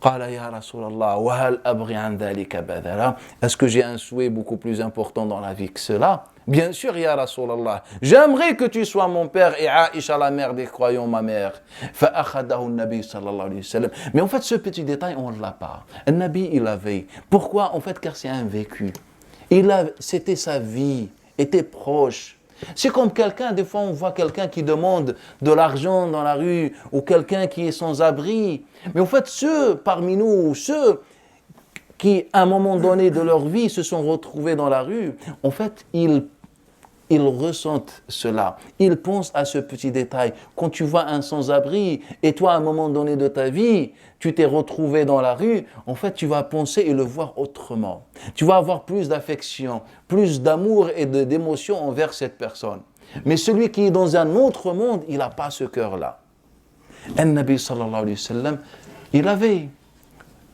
Qala ya Rasulallah wa hal abghi an dhalika badala. Est-ce que j'ai un souhait beaucoup plus important dans la vie que cela? Bien sûr, ya Rasulallah. J'aimerais que tu sois mon père et Aisha la mère des croyants ma mère. Fa akhadahu an-nabi sallallahu alayhi wa sallam. Mais en fait, ce petit détail, on ne l'a pas. Un nabi, il avait. Pourquoi? En fait, car c'est un vécu. C'était sa vie, était proche. C'est comme quelqu'un, des fois on voit quelqu'un qui demande de l'argent dans la rue ou quelqu'un qui est sans abri. Mais en fait, ceux parmi nous, ceux qui à un moment donné de leur vie se sont retrouvés dans la rue, en fait, ils ressentent cela. Ils pensent à ce petit détail. Quand tu vois un sans-abri et toi, à un moment donné de ta vie, tu t'es retrouvé dans la rue, en fait, tu vas penser et le voir autrement. Tu vas avoir plus d'affection, plus d'amour et d'émotion envers cette personne. Mais celui qui est dans un autre monde, il n'a pas ce cœur-là. An-Nabi sallallahu alayhi wa sallam, il avait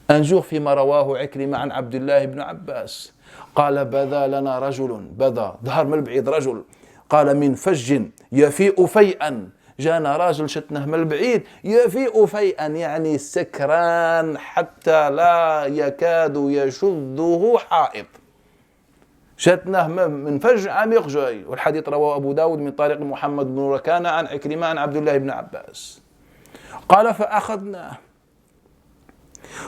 un jour, فيما رواه عكرمة عن عبد الله بن عباس قال بدا لنا رجل بدا ظهر من البعيد رجل قال من فج يفيء فيئا جانا راجل شتنه من البعيد يفيء فيئا يعني سكران حتى لا يكاد يشذه حائط شتنه من فج عميق جاي والحديث رواه أبو داود من طريق محمد بن ركانة عن عكرمة عن عبد الله بن عباس قال فأخذناه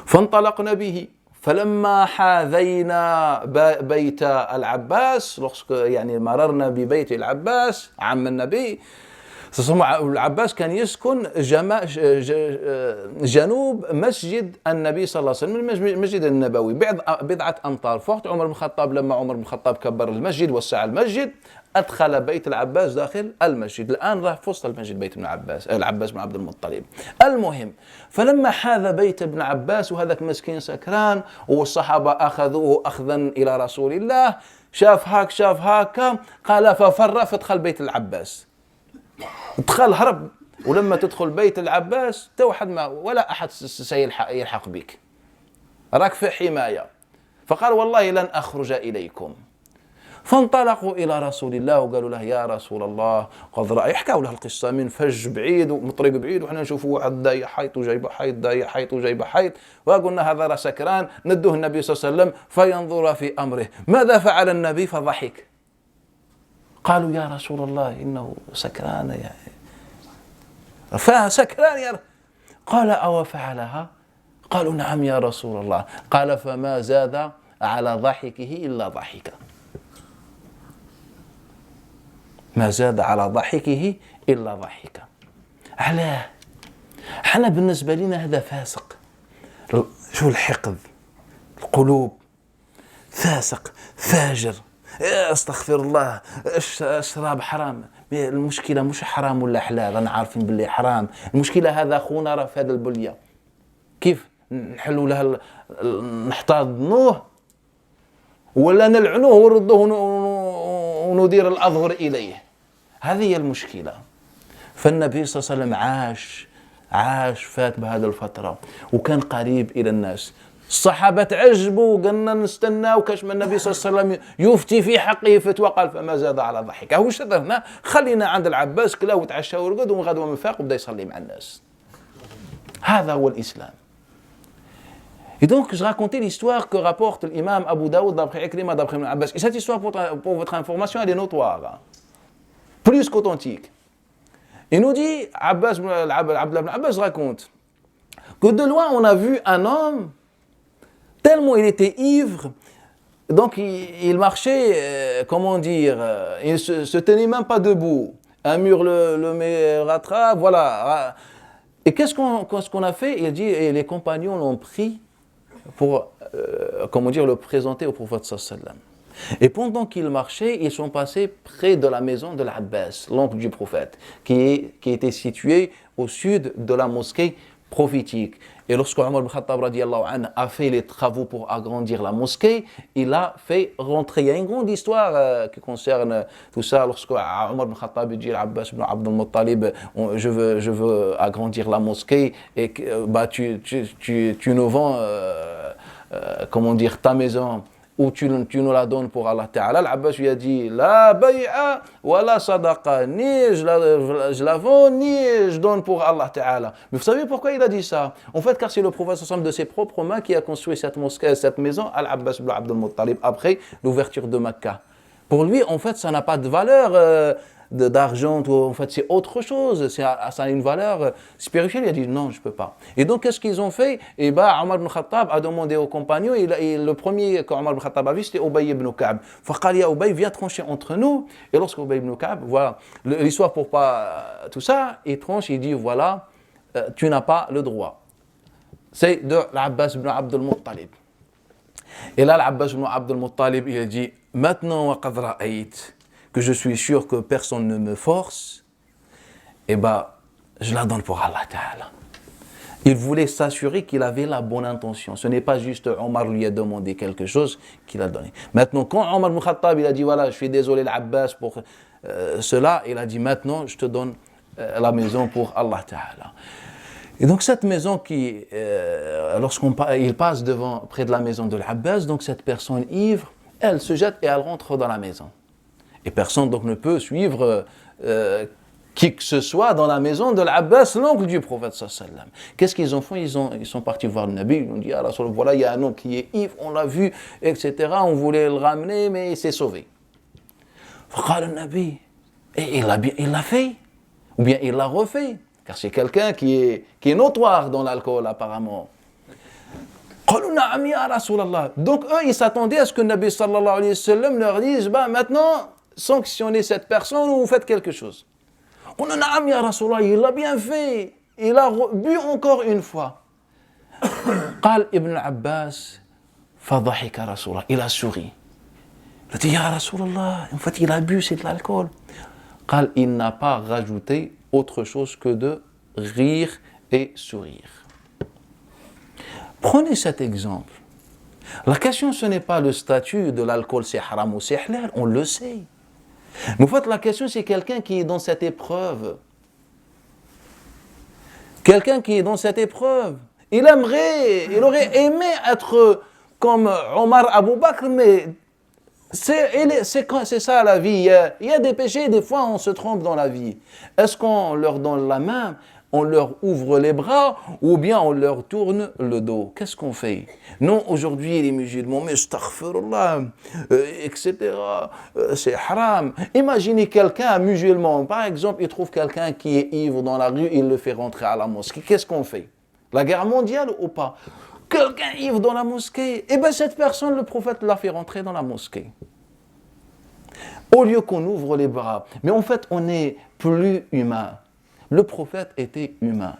فانطلقنا به فلما حاذينا بيت العباس يعني مررنا ببيت العباس عم النبي العباس كان يسكن جنوب مسجد النبي صلى الله عليه وسلم المسجد النبوي بضعة أمتار. فوقت عمر بن الخطاب لما عمر بن الخطاب كبر المسجد وسع المسجد أدخل بيت العباس داخل المسجد. الآن راح في وسط المسجد بيت ابن عباس العباس بن عبد المطلب. المهم فلما حاذ بيت ابن عباس وهذاك مسكين سكران والصحابة أخذوه أخذا إلى رسول الله شاف هاك قال ففر فدخل بيت العباس دخل هرب. ولما تدخل بيت العباس توحد ما ولا أحد سيلحق بك راك في حماية. فقال والله لن أخرج إليكم. فانطلقوا إلى رسول الله وقالوا له يا رسول الله قد رأي حكاوا له القصة من فج بعيد ومطريق بعيد وحنا نشوفوا واحد داية حيط وجايبه حيط داية حيط وجايبه حيط وقلنا هذا راه سكران ندوه النبي صلى الله عليه وسلم فينظر في أمره. ماذا فعل النبي؟ فضحك. قالوا يا رسول الله إنه سكران يعني فسكران يا قال أو فعلها؟ قالوا نعم يا رسول الله. قال فما زاد على ضحكه إلا ضحكا. ما زاد على ضحكه إلا ضحكا. علاه؟ حنا بالنسبة لنا هذا فاسق. شو الحقد القلوب فاسق فاجر استغفر الله اشرب حرام. المشكلة مش حرام ولا حلال، أنا عارفين باللي حرام. المشكلة هذا أخونا راه في هذا البلية كيف نحلوا لها نحتضنوه ولا نلعنوه ونردوه وندير الأظهر إليه. هذه هي المشكلة. فالنبي صلى الله عليه وسلم عاش فات بهذه الفترة وكان قريب إلى الناس. الصحابة تعجبوا وقلنا نستنى وكاش من النبي صلى الله عليه وسلم يفتي في حقه فتوى، قال فما زاد على ضحك. هو شذ هنا خلينا عند العباس كلا وتعشى ورقد وغدوة من فاق وبدا يصلي مع الناس. هذا هو الإسلام. Et donc, je racontais l'histoire que rapporte l'imam Abu Daoud d'après Ikrima, d'après Ibn Abbas. Et cette histoire, pour votre information, elle est notoire, plus qu'authentique. Il nous dit, Abdullah ibn Abbas raconte que de loin, on a vu un homme, tellement il était ivre, donc il marchait, comment dire, il se tenait même pas debout. Un mur le rattrape, voilà. Et qu'est-ce qu'on a fait? Il dit, et les compagnons l'ont pris pour, comment dire, le présenter au prophète sallallahu alayhi wa sallam. Et pendant qu'ils marchaient, ils sont passés près de la maison de l'Abbas, l'oncle du prophète, qui était situé au sud de la mosquée prophétique. Et lorsque Omar ibn Khattab radiyallahu anhu a fait les travaux pour agrandir la mosquée, il a fait rentrer. Il y a une grande histoire qui concerne tout ça. Lorsque Omar ibn Khattab dit à Abbas ibn Abd al-Muttalib, je veux agrandir la mosquée, et bah, tu nous vends, comment dire, ta maison, ou tu nous la donnes pour Allah Ta'ala. L'Abbas lui a dit, la bay'a wa la sadaqa, ni je la vends, ni je donne pour Allah Ta'ala. Mais vous savez pourquoi il a dit ça? En fait, car c'est le prophète de ses propres mains qui a construit cette mosquée, cette maison, Al-Abbas ibn Abd al-Muttalib, après l'ouverture de Mecca. Pour lui, en fait, ça n'a pas de valeur d'argent, en fait, c'est autre chose, ça a une valeur spirituelle. Il a dit non, je ne peux pas. Et donc, qu'est-ce qu'ils ont fait? Et bien, Omar ibn Khattab a demandé aux compagnons, et le premier qu'Omar ibn Khattab a vu, c'était Ubay ibn Ka'b. Faqal ya Ubay, viens trancher entre nous. Et lorsque Ubay ibn Ka'b, voilà, l'histoire pour pas tout ça, il tranche, il dit voilà, tu n'as pas le droit. C'est de l'Abbas ibn Abd al-Muttalib. Et là, l'Abbas ibn Abd al-Muttalib, il a dit maintenant, wa qad ra'ayt, que je suis sûr que personne ne me force, et ben, je la donne pour Allah Ta'ala. Il voulait s'assurer qu'il avait la bonne intention. Ce n'est pas juste Omar lui a demandé quelque chose qu'il a donné. Maintenant, quand Omar ibn Khattab, il a dit voilà, je suis désolé l'Abbas pour cela, il a dit maintenant, je te donne la maison pour Allah Ta'ala. Et donc cette maison qui, lorsqu'il passe près de la maison de l'Abbas, donc cette personne ivre, elle se jette et elle rentre dans la maison. Et personne donc ne peut suivre qui que ce soit dans la maison de l'Abbas, l'oncle du prophète sallallahu alayhi wa sallam. Qu'est-ce qu'ils ont fait? Ils sont partis voir le Nabi, ils ont dit ah Rasoul, voilà, il y a un homme qui est ivre, on l'a vu, etc. On voulait le ramener, mais il s'est sauvé. Faqal le Nabi, et il l'a fait, ou bien il l'a refait, car c'est quelqu'un qui est notoire dans l'alcool apparemment. Donc eux, ils s'attendaient à ce que le Nabi sallallahu alayhi wa sallam leur dise bah, maintenant, sanctionnez cette personne ou vous faites quelque chose. On a na'am ya Rasulallah, il a bien fait, il a bu encore une fois. Qal ibn Abbas, fadhahika Rasulallah, il a souri. Il a dit ya Rasulallah, en fait il a bu, c'est de l'alcool. Qal, il n'a pas rajouté autre chose que de rire et sourire. Prenez cet exemple. La question, ce n'est pas le statut de l'alcool, c'est haram ou c'est halal, on le sait. Mais en fait, la question, c'est quelqu'un qui est dans cette épreuve. Quelqu'un qui est dans cette épreuve. Il aurait aimé être comme Omar Abu Bakr, mais c'est ça la vie. Il y a des péchés, des fois on se trompe dans la vie. Est-ce qu'on leur donne la main, on leur ouvre les bras, ou bien on leur tourne le dos? Qu'est-ce qu'on fait? Non, aujourd'hui les musulmans, mais astaghfirullah, etc. C'est haram. Imaginez quelqu'un, un musulman, par exemple, il trouve quelqu'un qui est ivre dans la rue, il le fait rentrer à la mosquée. Qu'est-ce qu'on fait? La guerre mondiale ou pas? Quelqu'un ivre dans la mosquée, et bien cette personne, le prophète l'a fait rentrer dans la mosquée. Au lieu qu'on ouvre les bras. Mais en fait, on est plus humain. Le prophète était humain.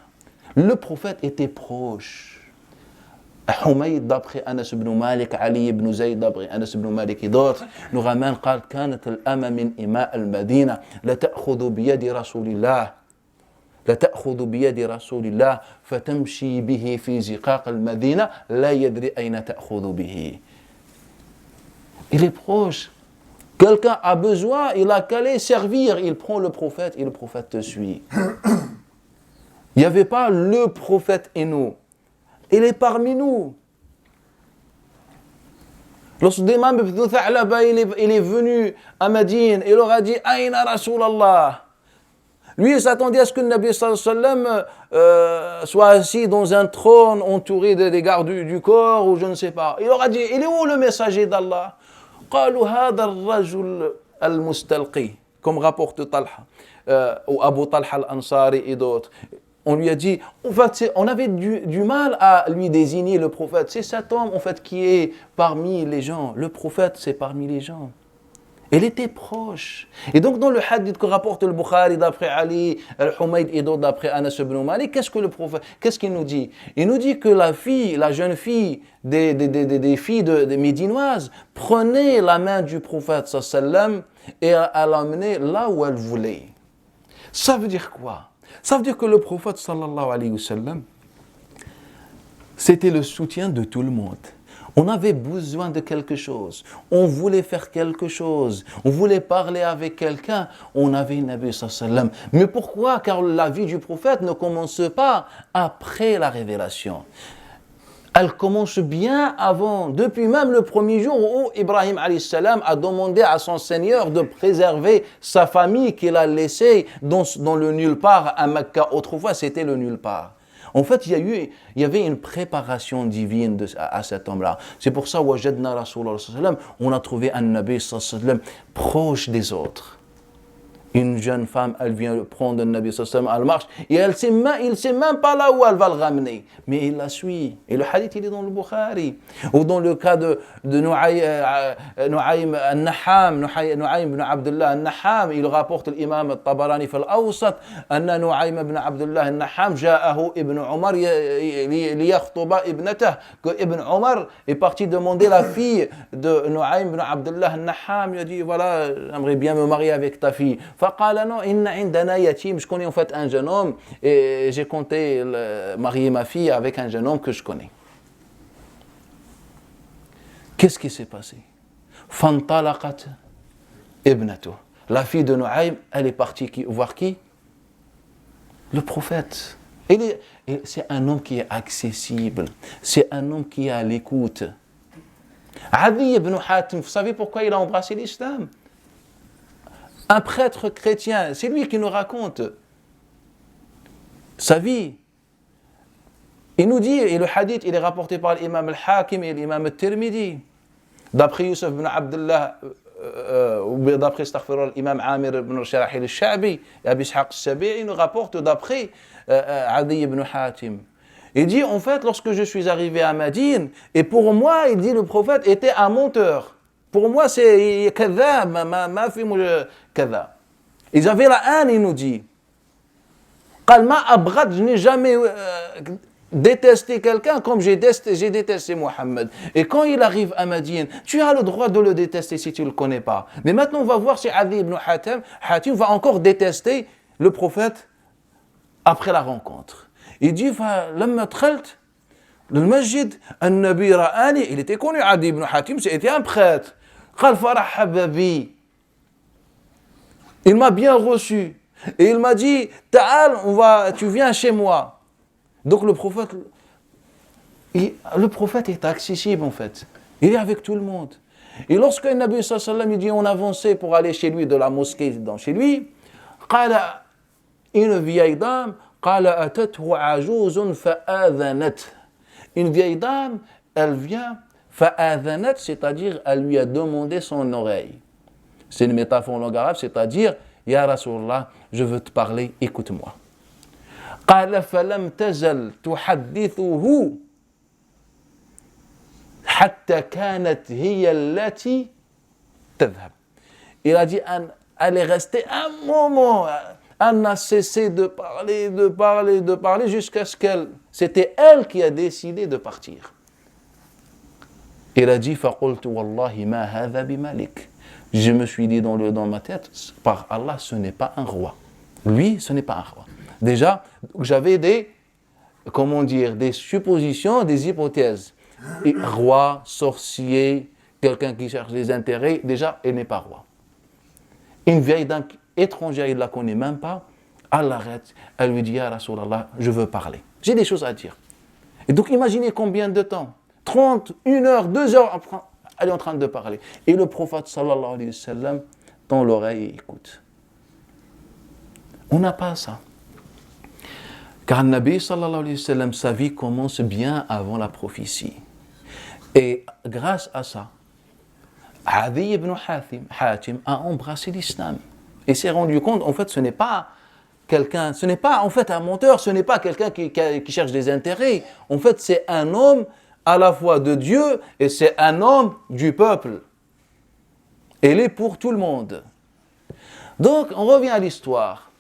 Le prophète était proche. حميد d'après Anas ibn Malik, Ali ibn Zayd d'après Anas ibn Malik d'autres, نغمان قال كانت الأمة من إماء المدينة لا تأخذ بيد رسول الله لتأخذ بيد رسول الله فتمشي به في زقاق المدينة لا يدري أين تأخذ به. Il est proche. Quelqu'un a besoin, il a qu'à aller servir, il prend le prophète et le prophète te suit. Il n'y avait pas le prophète et nous. Il est parmi nous. Lorsque l'imam ibn Tha'laba il est venu à Médine, il leur a dit Aïna Rasulallah. Lui, il s'attendait à ce que le Nabi sallallahu alayhi wa sallam soit assis dans un trône entouré des gardes du corps ou je ne sais pas. Il leur a dit il est où le messager d'Allah? قالوا هذا الرجل المستلقي, comme rapporte Talha ou Abu Talha al-Ansari et d'autres. On lui a dit, en fait, on avait du mal à lui désigner le prophète. C'est cet homme, en fait, qui est parmi les gens. Le prophète, c'est parmi les gens. Il était proche. Et donc, dans le hadith que rapporte le Bukhari d'après Ali, Al-Humayd et d'autres d'après Anas ibn Malik, qu'est-ce que le prophète, qu'est-ce qu'il nous dit? Il nous dit que la jeune fille des filles des Médinoises prenait la main du prophète sallam et elle l'emmenait là où elle voulait. Ça veut dire quoi? Ça veut dire que le prophète sallallahu alayhi wa sallam, c'était le soutien de tout le monde. On avait besoin de quelque chose, on voulait faire quelque chose, on voulait parler avec quelqu'un, on avait Nabi sallallahu alayhi wa sallam. Mais pourquoi? Car la vie du prophète ne commence pas après la révélation. Elle commence bien avant, depuis même le premier jour où Ibrahim alayhi salam a demandé à son Seigneur de préserver sa famille qu'il a laissée dans le nulle part à Mecca. Autrefois, c'était le nulle part. En fait, il y avait une préparation divine à cet homme-là. C'est pour ça, wajadna Rasulullah sallallahu alayhi wa sallam, on a trouvé un Nabi sallallahu alayhi wa sallam proche des autres. Une jeune femme, elle vient prendre le Nabi sallallahu alayhi wa sallam, elle marche, et il ne sait même pas là où elle va le ramener. Mais il la suit. Et le hadith, il est dans le Bukhari. Ou dans le cas de Nu'aym al-Naham, Nu'aym ibn Abdullah al-Naham, il rapporte l'imam al-Tabarani في الأوسط, أن نعيم ibn Abdullah al-Naham, جاءه ابن عمر ليخطب ابنته. Que Ibn Omar est parti demander la fille de Nu'aym ibn Abdullah al-Naham. Il a dit, voilà, j'aimerais bien me marier avec ta fille. فقال non, إن عندنا يتيم. Je connais en fait un jeune homme et j'ai compté marier ma fille avec un jeune homme que je connais. Qu'est-ce qui s'est passé? فانطلقت ابنته. La fille de Nu'aym, elle est partie voir qui? Le prophète. C'est un homme qui est accessible. C'est un homme qui est à l'écoute. Adi ibn Hatim, vous savez pourquoi il a embrassé l'islam? Un prêtre chrétien, c'est lui qui nous raconte sa vie. Il nous dit, et le hadith, il est rapporté par l'imam al-Hakim et l'imam al-Tirmidhi, d'après Youssef ibn Abdullah, ou d'après l'imam Amir ibn Sharahil al-Sha'bi, et Abi Ishaq al-Sabi'i, il nous rapporte d'après Adi ibn Hatim. Il dit, en fait, lorsque je suis arrivé à Médine, et pour moi, il dit, le prophète était un menteur. Pour moi, c'est kadhab, ma fi kadhab. Ils avaient la haine, il nous dit. Je n'ai jamais détesté quelqu'un comme j'ai détesté Mohammed. Et quand il arrive à Médine, tu as le droit de le détester si tu ne le connais pas. Mais maintenant, on va voir si Adi ibn Hatim va encore détester le prophète après la rencontre. Il dit, لما دخلت المسجد النبي رآني. Il était connu, Adi ibn Hatim, c'était un prêtre. قال فرحب بي. Il m'a bien reçu. Et il m'a dit, Ta'al, tu viens chez moi. Donc le prophète est accessible en fait. Il est avec tout le monde. Et lorsque le Nabi sallallahu alayhi wa sallam il dit, on avançait pour aller chez lui, de la mosquée dans chez lui, قال une vieille dame, قال أتته عجوز فآذنت. Une vieille dame, elle vient, فآذنت, c'est-à-dire elle lui a demandé son oreille. C'est une métaphore en langue arabe, c'est-à-dire, Ya Rasulallah, je veux te parler, écoute-moi. قال فلم تزل تحدثه حتى كانت هي التي تذهب. Il a dit, elle est restée un moment, elle n'a cessé de parler jusqu'à ce c'était elle qui a décidé de partir. Il a dit, فقلت والله ما هذا بملك. Je me suis dit dans ma tête, par Allah, ce n'est pas un roi. Lui, ce n'est pas un roi. Déjà, j'avais des suppositions, des hypothèses. Et roi, sorcier, quelqu'un qui cherche des intérêts, déjà, elle n'est pas roi. Une vieille dame étrangère, il ne la connaît même pas, elle l'arrête, elle lui dit, Ya Rasulallah, je veux parler. J'ai des choses à dire. Et donc, imaginez combien de temps, 30, 1 heure, 2 heures, elle est en train de parler. Et le prophète, sallallahu alayhi wa sallam, tend l'oreille et écoute. On n'a pas ça. Car le Nabi, sallallahu alayhi wa sallam, sa vie commence bien avant la prophétie. Et grâce à ça, Adi ibn Hatim a embrassé l'islam. Et s'est rendu compte, en fait, ce n'est pas en fait un menteur, ce n'est pas quelqu'un qui cherche des intérêts. En fait, c'est un homme à la fois de Dieu et c'est un homme du peuple. Elle est pour tout le monde. Donc, on revient à l'histoire.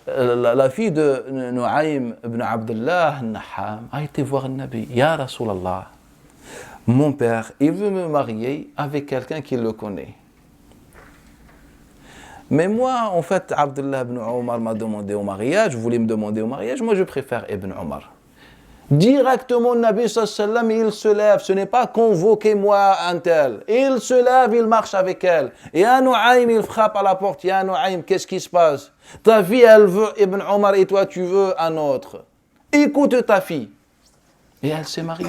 La fille de Nu'aym ibn Abdullah al-Nahham a été voir le Nabi. Ya Rasulallah, mon père, il veut me marier avec quelqu'un qui le connaît. Mais moi, en fait, Abdullah ibn Omar m'a demandé au mariage, voulait me demander au mariage, moi je préfère Ibn Omar. Directement, le Nabi sallallahu alayhi wa sallam, il se lève, ce n'est pas convoquez-moi un tel. Il se lève, il marche avec elle. Et Ya Nu'aym, il frappe à la porte. Ya Nu'aym, qu'est-ce qui se passe? Ta fille, elle veut Ibn Omar et toi, tu veux un autre. Écoute ta fille. Et elle s'est mariée.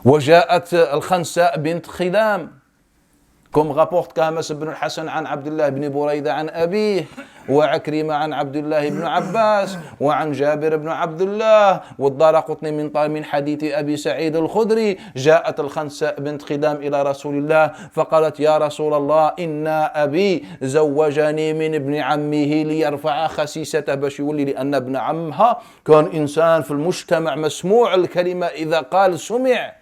وجاءت الخنساء بنت خدام كم رابورت كامس بن الحسن عن عبد الله بن بريدة عن أبيه وعكرمة عن عبد الله بن عباس وعن جابر بن عبد الله والدارقطني من حديث أبي سعيد الخدري جاءت الخنساء بنت خدام إلى رسول الله فقالت يا رسول الله إن أبي زوجني من ابن عمه ليرفع خسيسته باش يولي لأن ابن عمها كان إنسان في المجتمع مسموع الكلمة إذا قال سمع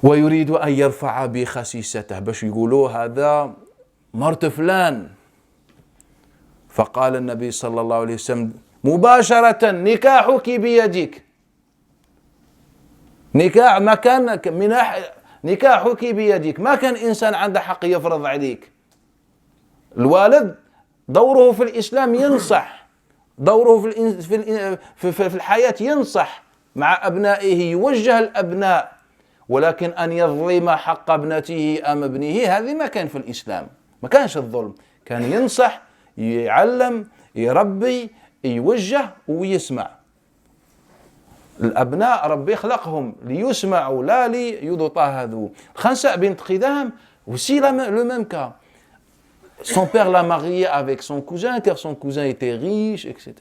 ويريد أن يرفع بخسيسته باش يقولوا هذا مرت فلان. فقال النبي صلى الله عليه وسلم مباشرة نكاحك بيدك نكاحك بيدك ما كان إنسان عنده حق يفرض عليك. الوالد دوره في الإسلام ينصح، دوره في الحياة ينصح مع أبنائه، يوجه الأبناء، ولكن أن يظلم حق ابنته أم ابنه هذه ما كان في الإسلام، ما كانش الظلم، كان ينصح يعلم يربي يوجه ويسمع. الأبناء ربي خلقهم ليسمعوا لا ليضطهدوا. خنساء بنت خدام aussi le même cas. Son père l'a mariée avec son cousin, car son cousin était riche, etc.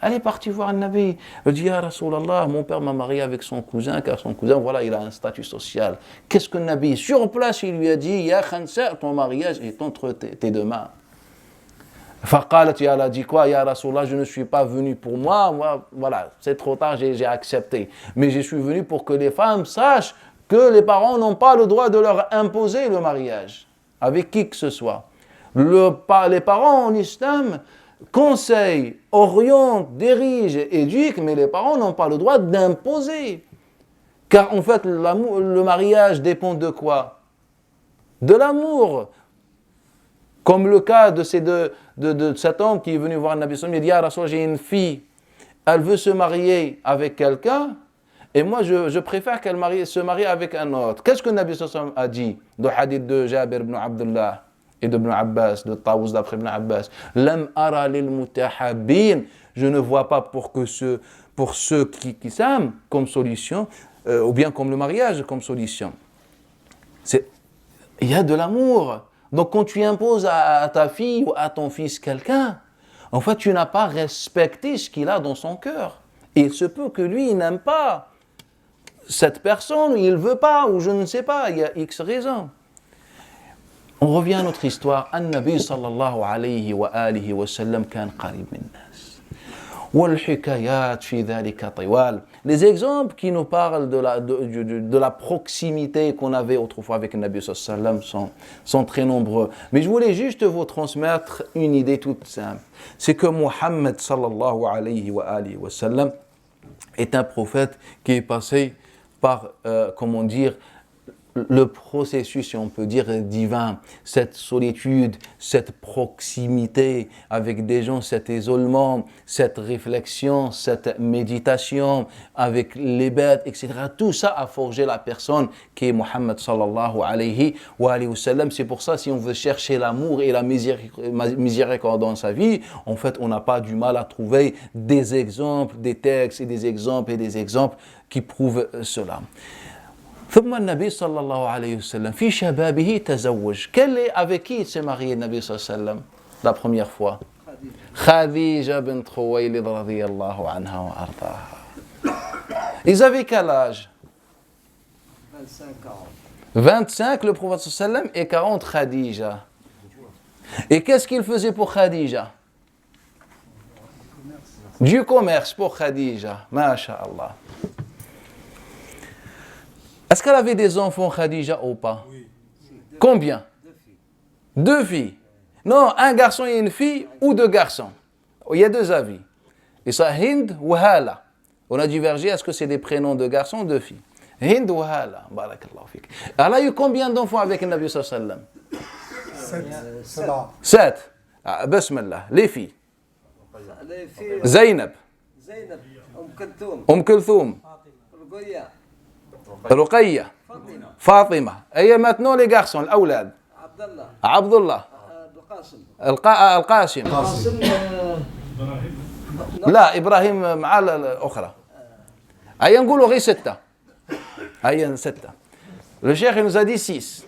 Elle est partie voir un Nabi. Elle dit, Ya Rasulallah, mon père m'a mariée avec son cousin, car son cousin, voilà, il a un statut social. Qu'est-ce que le Nabi, sur place, il lui a dit, Ya Khansa, ton mariage est entre tes deux mains. Faqalat, elle a dit quoi? Ya Rasulallah, je ne suis pas venu pour moi, voilà, c'est trop tard, j'ai accepté. Mais je suis venu pour que les femmes sachent que les parents n'ont pas le droit de leur imposer le mariage, avec qui que ce soit. Les parents en islam conseillent, orientent, dirigent, éduquent, mais les parents n'ont pas le droit d'imposer. Car en fait, le mariage dépend de quoi? De l'amour. Comme le cas de cet homme qui est venu voir le Nabi sallallahu alayhi wa sallam, il dit, Ya Rasul, j'ai une fille, elle veut se marier avec quelqu'un, et moi je préfère qu'elle se marie avec un autre. Qu'est-ce que le Nabi sallallahu alayhi wa sallam a dit? Le hadith de Jabir ibn Abdullah et d'Ibn Abbas, de Tawus d'après Ibn Abbas. Lam ara lil mutahabbin. Je ne vois pas pour ceux qui s'aiment comme solution, ou bien comme le mariage comme solution. Il y a de l'amour. Donc quand tu imposes à ta fille ou à ton fils quelqu'un, en fait tu n'as pas respecté ce qu'il a dans son cœur. Et il se peut que lui il n'aime pas cette personne, il ne veut pas, ou je ne sais pas, il y a X raisons. On revient à notre histoire. An-Nabi sallallahu alayhi wa alihi wa sallam kan qarib min nas. والحكايات في ذلك طوال. Les exemples qui nous parlent de la proximité qu'on avait autrefois avec le Nabi sallallahu alayhi wa sallam sont très nombreux. Mais je voulais juste vous transmettre une idée toute simple. C'est que Muhammad sallallahu alayhi wa sallam est un prophète qui est passé par, comment dire, le processus, si on peut dire, divin, cette solitude, cette proximité avec des gens, cet isolement, cette réflexion, cette méditation avec les bêtes, etc. Tout ça a forgé la personne qui est Muhammad sallallahu alayhi wa sallam. C'est pour ça, si on veut chercher l'amour et la miséricorde dans sa vie, en fait, on n'a pas du mal à trouver des exemples, des textes et des exemples qui prouvent cela. ثم النبي صلى الله عليه وسلم في شبابه تزوج. Avec qui s'est marié le Nabi صلى الله عليه وسلم la première fois? Khadija bint Khuwaylid radiyallahu anha wa ardaha. Ils avaient quel âge? 25 le prophète صلى الله عليه وسلم et 40 Khadija. Et qu'est-ce qu'il faisait pour Khadija? Du commerce pour Khadija. Masha'Allah. Est-ce qu'elle avait des enfants, Khadija, ou pas? Oui. Combien? Deux filles. Non, un garçon et une fille, ou deux garçons. Il y a deux avis. Et ça, Hind ou Hala. On a divergé, est-ce que c'est des prénoms de garçons ou de filles? Hind ou Hala. Barakallahu fik. Elle a eu combien d'enfants avec le Nabi sallallahu alayhi wa sallam? 7. Bismillah. Les filles. Zaynab. Kulthum. رقية فاطمة. Et maintenant les garçons, الأولاد عبد الله القاسم لا إبراهيم مع الأخرى. هيا نقولوا غير 6. هيا 6. Le cheikh nous a dit 6.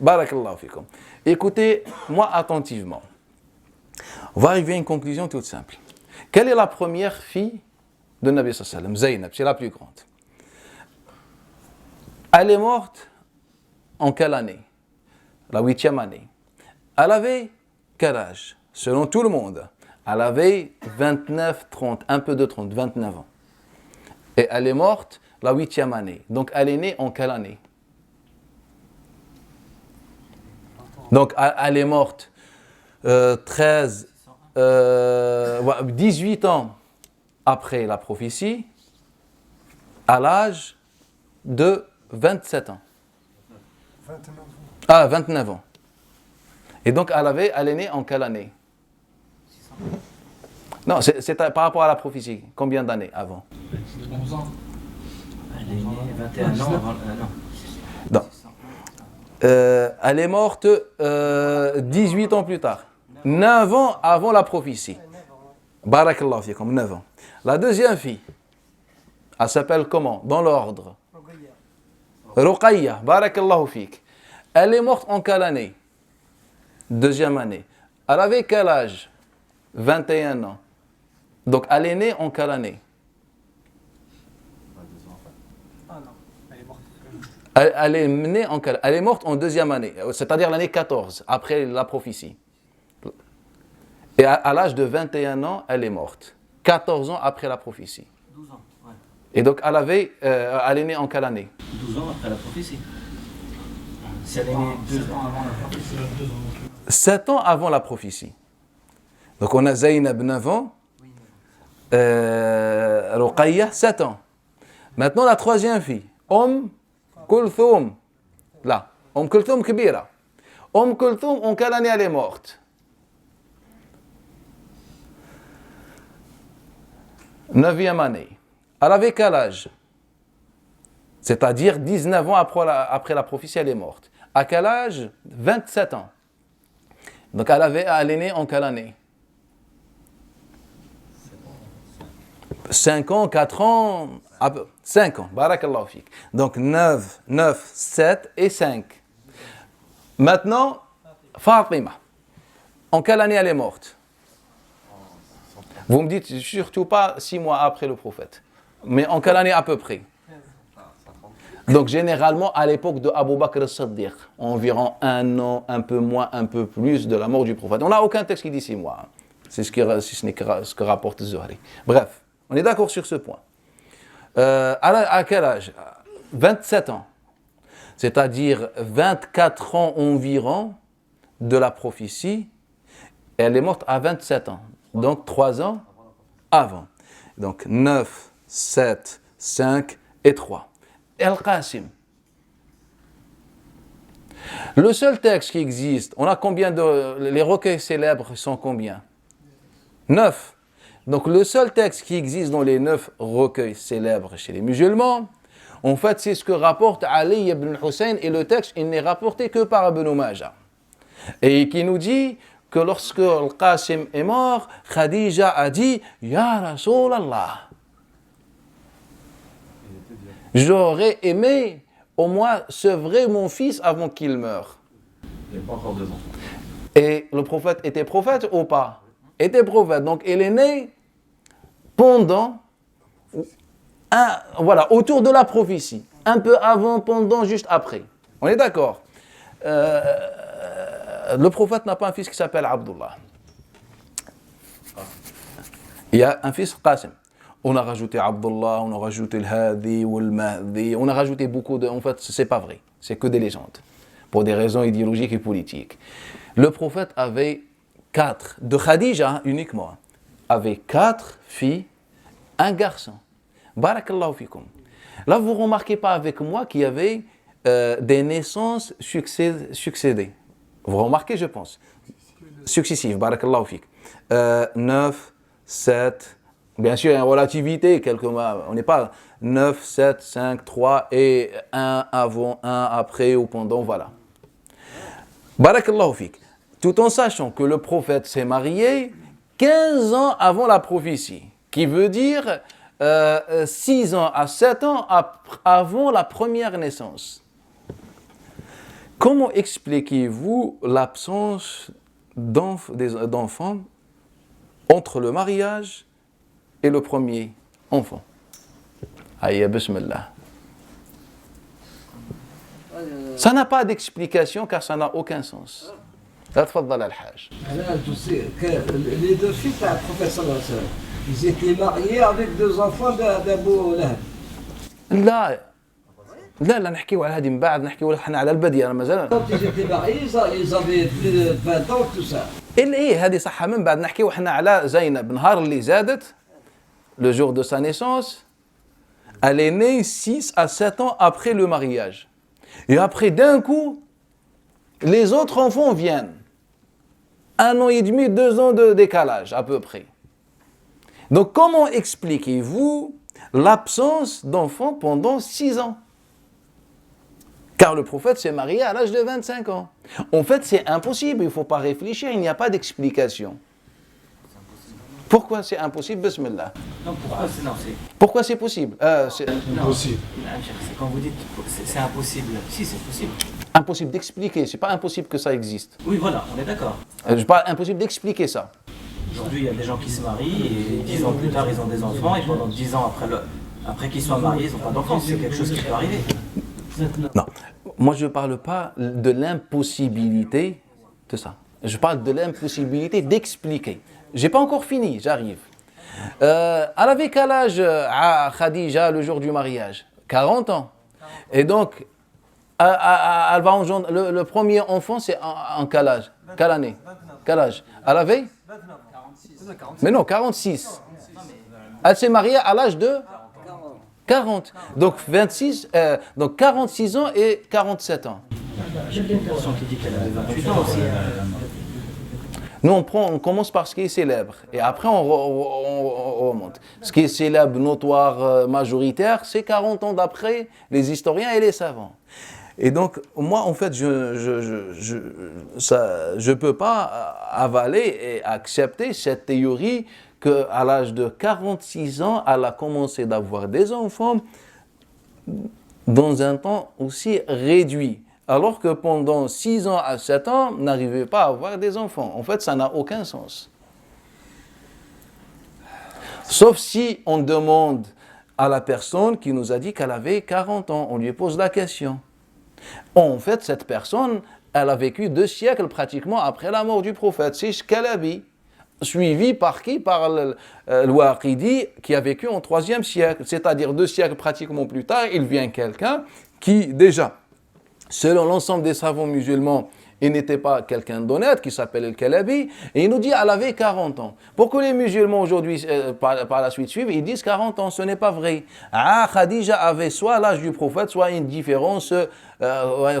بارك الله فيكم. Écoutez moi attentivement. On va arriver à une conclusion toute simple. Quelle est la première fille de Nabi sallallahu alayhi wa sallam? Zaynab, c'est la plus grande. Elle est morte en quelle année? La 8e année. Elle avait quel âge? Selon tout le monde, elle avait 29, 30, un peu de 30, 29 ans. Et elle est morte la 8e année. Donc elle est née en quelle année? Donc elle est morte 18 ans après la prophétie, à l'âge de 27 ans. 29 ans. Et donc, elle est née en quelle année? Non, c'est par rapport à la prophétie. Combien d'années avant? 11 ans. Elle est née 21 ans avant... non. Elle est morte 18 ans plus tard. 9 ans avant la prophétie. Barakallahu fikum, 9 ans. La deuxième fille, elle s'appelle comment? Dans l'ordre. Ruqayya, barakallahu fik. Elle est morte en quelle année? Deuxième année. Elle avait quel âge? 21 ans. Donc elle est née en quelle année? Elle est née en quelle? Elle est morte en deuxième année, c'est-à-dire l'année 14, après la prophétie. Et à l'âge de 21 ans, elle est morte. 14 ans après la prophétie. 12 ans, ouais. Et donc elle est née en quelle année? 12 ans après la prophétie. Si elle est née 2 ans avant la prophétie. 7 ans avant la prophétie. Donc on a Zaynab 9 ans, Ruqayya 7 ans. Maintenant la troisième fille, Kulthum. Là, Kulthum Kibira. Kulthum, en quelle année elle est morte? 9e année. Elle avait quel âge? C'est-à-dire 19 ans après la prophétie, elle est morte. À quel âge? 27 ans. Donc elle est née en quelle année? 5 ans, 4 ans, 5 ans. Barakallahu fik. Donc 9, 7 et 5. Maintenant, Fatima. En quelle année elle est morte? Vous me dites surtout pas 6 mois après le prophète. Mais en quelle année à peu près? Donc généralement à l'époque de Abu Bakr as-Siddiq, environ 1 an, un peu moins, un peu plus de la mort du prophète. On n'a aucun texte qui dit 6 mois. C'est ce que rapporte Zuhri. Bref, on est d'accord sur ce point. À quel âge? 27 ans. C'est-à-dire 24 ans environ de la prophétie. Elle est morte à 27 ans. Donc 3 ans avant. Donc 9, 7, 5 et 3. El Qasim. Le seul texte qui existe, on a combien les recueils célèbres sont combien? 9. Donc le seul texte qui existe dans les 9 recueils célèbres chez les musulmans, en fait c'est ce que rapporte Ali ibn Hussein, et le texte il n'est rapporté que par Ibn Majah. Et qui nous dit que lorsque Al-Qasim est mort, Khadija a dit « Ya Rasulallah ». J'aurais aimé au moins sevrer mon fils avant qu'il meure. Il n'y a pas encore 2 ans. Et le prophète était prophète ou pas? Était prophète. Donc il est né pendant, autour de la prophétie. Un peu avant, pendant, juste après. On est d'accord? Le prophète n'a pas un fils qui s'appelle Abdullah. Il y a un fils Qasim. On a rajouté Abdullah, on a rajouté le Hadi ou le Mahdi, on a rajouté beaucoup de... En fait, c'est pas vrai, c'est que des légendes, pour des raisons idéologiques et politiques. Le prophète avait 4, de Khadija uniquement, avait 4 filles, un garçon. Barakallahu fikum. Là, vous ne remarquez pas avec moi qu'il y avait des naissances succédées. Vous remarquez, je pense. Successives, barakallahu fik. 9, 7... Bien sûr, il y a une relativité, on n'est pas 9, 7, 5, 3 et 1 avant, 1 après ou pendant, voilà. Barakallahu fik. Tout en sachant que le prophète s'est marié 15 ans avant la prophétie, qui veut dire 6 ans à 7 ans avant la première naissance. Comment expliquez-vous l'absence d'enfants entre le mariage et le premier enfant? Aïe, bismillah. Ça n'a pas d'explication car ça n'a aucun sens. Là, tfaddal al-hajj. Tu sais que les 2 filles du prophète sallallahu alayhi wa sallam, ils étaient mariés avec 2 enfants d'Abou Lahab. لا نحكيو على هذه من بعد, نحكيو احنا على البدية انا مازال. Quand ils étaient mariés, ils avaient plus de 20 ans, tout ça. ايه هذه صحة من بعد نحكيو احنا على زينب نهار اللي زادت le jour de sa naissance, elle est née 6 à 7 ans après le mariage. Et après, d'un coup, les autres enfants viennent. 1 an et demi, 2 ans de décalage, à peu près. Donc, comment expliquez-vous l'absence d'enfants pendant 6 ans? Car le prophète s'est marié à l'âge de 25 ans. En fait, c'est impossible, il ne faut pas réfléchir, il n'y a pas d'explication. Pourquoi c'est impossible? Bismillah. Non, Pourquoi c'est possible? C'est impossible. C'est quand vous dites c'est impossible. Si, c'est possible. Impossible d'expliquer, c'est pas impossible que ça existe. Oui, voilà, on est d'accord. Je parle impossible d'expliquer ça. Aujourd'hui, il y a des gens qui se marient et 10 ans plus tard, ils ont des enfants et pendant 10 ans après qu'ils soient mariés, ils n'ont pas d'enfants. C'est quelque chose qui peut arriver. Non, moi je ne parle pas de l'impossibilité de ça. Je parle de l'impossibilité d'expliquer. J'ai pas encore fini, j'arrive. Elle avait quel âge à Khadija le jour du mariage? 40 ans. Et donc, elle va engendrer, le premier enfant, c'est en quel âge? Quelle année? Quel âge? Elle avait? 46. Mais non, 46. Elle s'est mariée à l'âge de 40. Donc, 46 ans et 47 ans. J'ai une personne qui dit qu'elle avait 28 ans aussi. Nous, on commence par ce qui est célèbre et après on remonte. Ce qui est célèbre, notoire, majoritaire, c'est 40 ans d'après les historiens et les savants. Et donc, moi, en fait, je peux pas avaler et accepter cette théorie qu'à l'âge de 46 ans, elle a commencé d'avoir des enfants dans un temps aussi réduit. Alors que pendant 6 ans à 7 ans, n'arrivait pas à avoir des enfants. En fait, ça n'a aucun sens. Sauf si on demande à la personne qui nous a dit qu'elle avait 40 ans, on lui pose la question. En fait, cette personne, elle a vécu 2 siècles pratiquement après la mort du prophète. C'est Shkalabi, suivi par qui? Par le Waqidi, qui a vécu en 3e siècle. C'est-à-dire 2 siècles pratiquement plus tard, il vient quelqu'un qui, déjà, selon l'ensemble des savants musulmans, il n'était pas quelqu'un d'honnête qui s'appelle Al-Kalabi, et il nous dit elle avait 40 ans. Pour que les musulmans aujourd'hui, par la suite suivent, ils disent 40 ans, ce n'est pas vrai. Khadija avait soit l'âge du prophète, soit une différence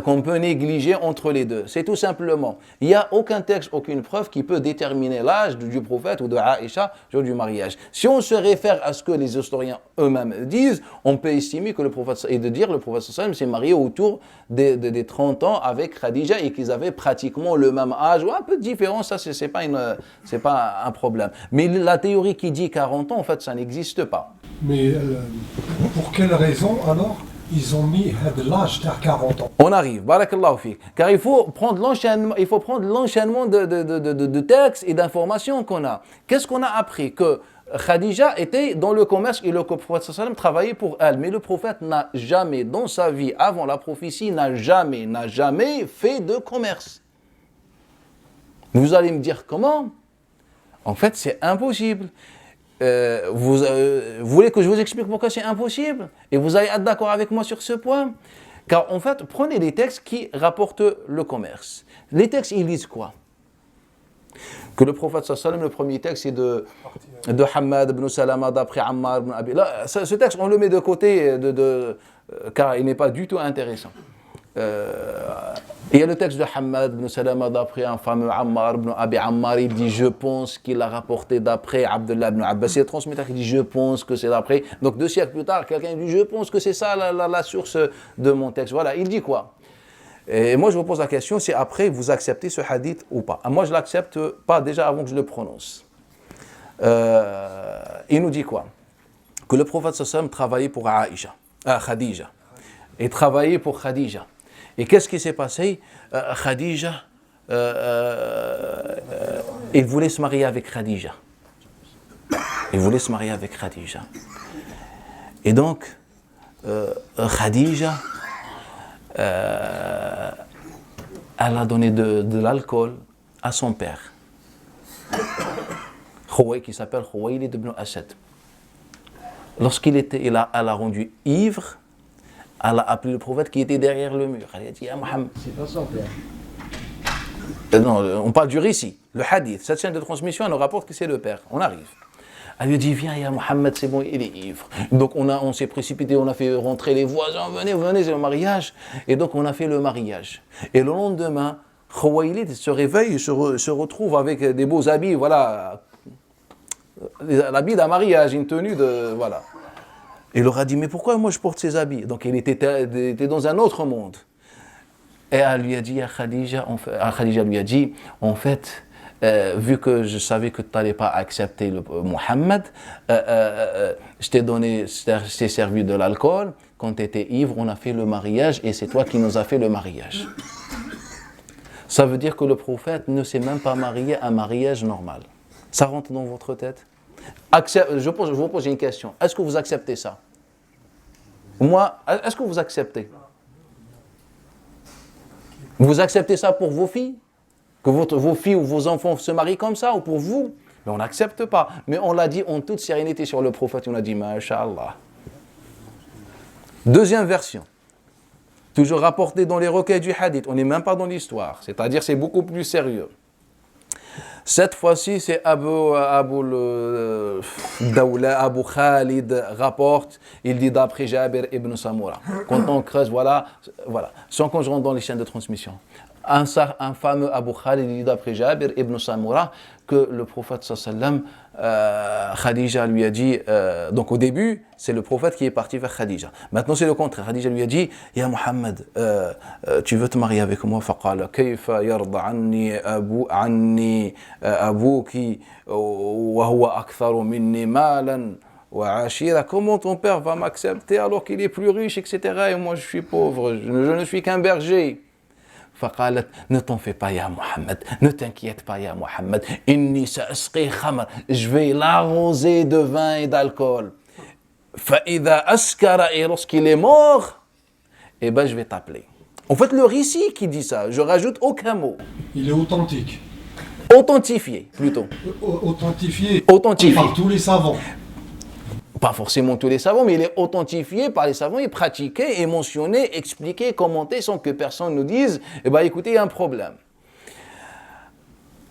qu'on peut négliger entre les deux. C'est tout simplement. Il n'y a aucun texte, aucune preuve qui peut déterminer l'âge du prophète ou de Aïcha lors du mariage. Si on se réfère à ce que les historiens eux-mêmes disent, on peut estimer que le prophète, et de dire le prophète sallam s'est marié autour des 30 ans avec Khadija et qu'ils avaient pratiquement le même âge, ou un peu de différence, ça c'est pas un problème. Mais la théorie qui dit 40 ans, en fait, ça n'existe pas. Mais pour quelle raison alors ils ont mis l'âge de 40 ans? On arrive, barakallahu fik. Car il faut prendre l'enchaînement de textes et d'informations qu'on a. Qu'est-ce qu'on a appris? Que Khadija était dans le commerce et le prophète sallam travaillait pour elle. Mais le prophète n'a jamais, dans sa vie, avant la prophétie, n'a jamais fait de commerce. Vous allez me dire comment? En fait, c'est impossible. Vous voulez que je vous explique pourquoi c'est impossible? Et vous allez être d'accord avec moi sur ce point? Car en fait, prenez les textes qui rapportent le commerce. Les textes, ils disent quoi? Que le prophète sallam, le premier texte, c'est de Hammad ibn Salama d'après Ammar ibn Abi. Là, ce texte, on le met de côté car il n'est pas du tout intéressant. Il y a le texte de Hammad ibn Salama d'après un fameux Ammar ibn Abi Ammar, il dit je pense qu'il l'a rapporté d'après Abdullah ibn Abbas, c'est le transmetteur qui dit je pense que c'est d'après. Donc 2 siècles plus tard, quelqu'un dit je pense que c'est ça la source de mon texte. Voilà, il dit quoi? Et moi je vous pose la question, c'est après vous acceptez ce hadith ou pas? Moi je ne l'accepte pas déjà avant que je le prononce. Il nous dit quoi? Que le prophète sallam travaillait pour Khadija. Et travaillait pour Khadija. Et qu'est-ce qui s'est passé? Khadija, il voulait se marier avec Khadija. Et donc, Khadija, elle a donné de l'alcool à son père, qui s'appelle Khuwaylid ibn Asad. Elle a rendu ivre, elle a appelé le prophète qui était derrière le mur. Elle a dit, Mohammed. C'est pas son père. Non, on parle du récit, le hadith. Cette chaîne de transmission, elle nous rapporte que c'est le père. On arrive. Elle lui dit, viens, ya Mohammed, c'est bon, il est ivre. Donc on s'est précipité, on a fait rentrer les voisins, venez, c'est le mariage. Et donc on a fait le mariage. Et le lendemain, Khuwaylid se réveille, se retrouve avec des beaux habits, voilà. L'habit d'un mariage, une tenue de. Voilà. Il leur a dit, mais pourquoi moi je porte ces habits? Donc il était dans un autre monde. Et elle lui a dit, Khadija lui a dit, en fait, vu que je savais que tu n'allais pas accepter le Mohammed, je t'ai servi de l'alcool. Quand tu étais ivre, on a fait le mariage et c'est toi qui nous as fait le mariage. Ça veut dire que le prophète ne s'est même pas marié à un mariage normal. Ça rentre dans votre tête? Je vous pose une question. Est-ce que vous acceptez ça? Moi, est-ce que vous acceptez? Vous acceptez ça pour vos filles? Que vos filles ou vos enfants se marient comme ça ou pour vous? Mais on n'accepte pas. Mais on l'a dit en toute sérénité sur le prophète. On a dit, Masha'Allah. Deuxième version. Toujours rapportée dans les recueils du hadith. On n'est même pas dans l'histoire. C'est-à-dire c'est beaucoup plus sérieux. Cette fois-ci, c'est Abu Khalid rapporte, il dit d'après Jabir ibn Samura. Quand on creuse, voilà. Sans qu'on rentre dans les chaînes de transmission. Un fameux Abu Khalid, il dit d'après Jabir ibn Samura que le prophète sallam, Khadija lui a dit, donc au début, c'est le prophète qui est parti vers Khadija. Maintenant, c'est le contraire. Khadija lui a dit, Ya Muhammad, tu veux te marier avec moi? Faqala, kayfa yarda anni abuki wa huwa aktharu minni malan wa ashira. Comment ton père va m'accepter alors qu'il est plus riche, etc. Et moi, je suis pauvre, je ne suis qu'un berger. فقالت ne t'en fais pas ya Mohammed, ne t'inquiète pas ya Mohammed, inni sa'asqi khamr, je vais l'arroser de vin et d'alcool. فإذا أسكر, et lorsqu'il est mort, eh ben je vais t'appeler. En fait le récit qui dit ça, je rajoute aucun mot. Il est authentique. Authentifié plutôt. Authentifié par tous les savants. Pas forcément tous les savants, mais il est authentifié par les savants, il est pratiqué, et mentionné, expliqué, commenté, sans que personne nous dise, eh ben écoutez, il y a un problème.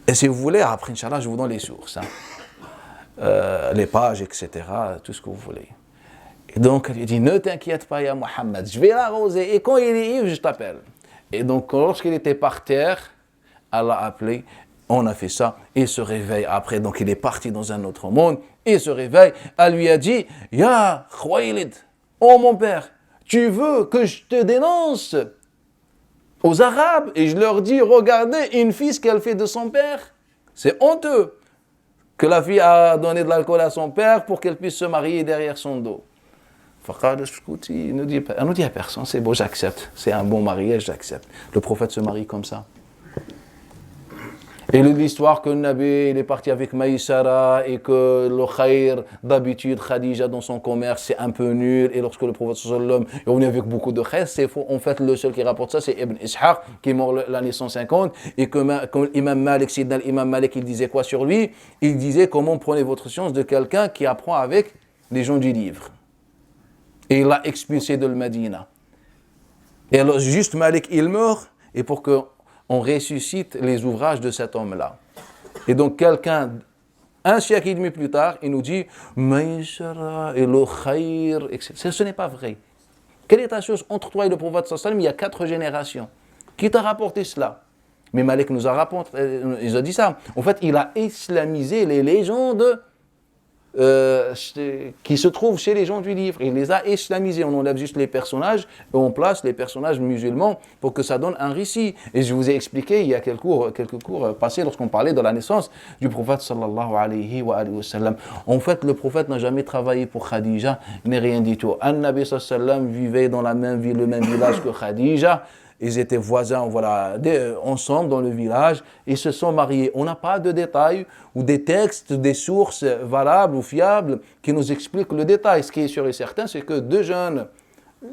Et si vous voulez, après, Inch'Allah, je vous donne les sources, les pages, etc., tout ce que vous voulez. Et donc, il dit, ne t'inquiète pas, ya Mohammed, je vais l'arroser, et quand il est ivre, je t'appelle. Et donc, lorsqu'il était par terre, Allah a appelé, on a fait ça, il se réveille après, donc il est parti dans un autre monde, il se réveille, elle lui a dit, ya Khwaylid, oh mon père, tu veux que je te dénonce aux Arabes, et je leur dis, regardez une fille ce qu'elle fait de son père. C'est honteux que la fille a donné de l'alcool à son père pour qu'elle puisse se marier derrière son dos. Il ne dit à personne, c'est bon, j'accepte. C'est un bon mariage, j'accepte. Le prophète se marie comme ça. Et l'histoire que le Nabi il est parti avec Maïsara et que le khayr, d'habitude, Khadija dans son commerce, c'est un peu nul. Et lorsque le prophète sallallahu est venu avec beaucoup de khayr, c'est faux. En fait, le seul qui rapporte ça, c'est Ibn Ishaq, qui est mort l'année 150. Et que l'imam Malik, l'imam Malik, il disait quoi sur lui? Il disait comment prenez votre science de quelqu'un qui apprend avec les gens du livre. Et il l'a expulsé de Medina. Et alors, juste Malik, il meurt, et pour qu'on ressuscite les ouvrages de cet homme-là. Et donc, quelqu'un, un siècle et demi plus tard, il nous dit Maïsara et le khayr, etc. Ce n'est pas vrai. Quelle est ta chose entre toi et le prophète sallallahu alayhi wa sallam? Il y a 4 générations. Qui t'a rapporté cela? Mais Malik nous a rapporté, il a dit ça. En fait, il a islamisé les légendes qui se trouvent chez les gens du livre. Il les a islamisés. On enlève juste les personnages et on place les personnages musulmans pour que ça donne un récit. Et je vous ai expliqué il y a quelques cours passés lorsqu'on parlait de la naissance du prophète sallallahu alayhi wa sallam. En fait, le prophète n'a jamais travaillé pour Khadija, ni rien du tout. An-Nabi sallallahu alayhi wa sallam vivait dans la même ville, le même village que Khadija. Ils étaient voisins, voilà, ensemble dans le village. Ils se sont mariés. On n'a pas de détails ou des textes, des sources valables ou fiables qui nous expliquent le détail. Ce qui est sûr et certain, c'est que 2 jeunes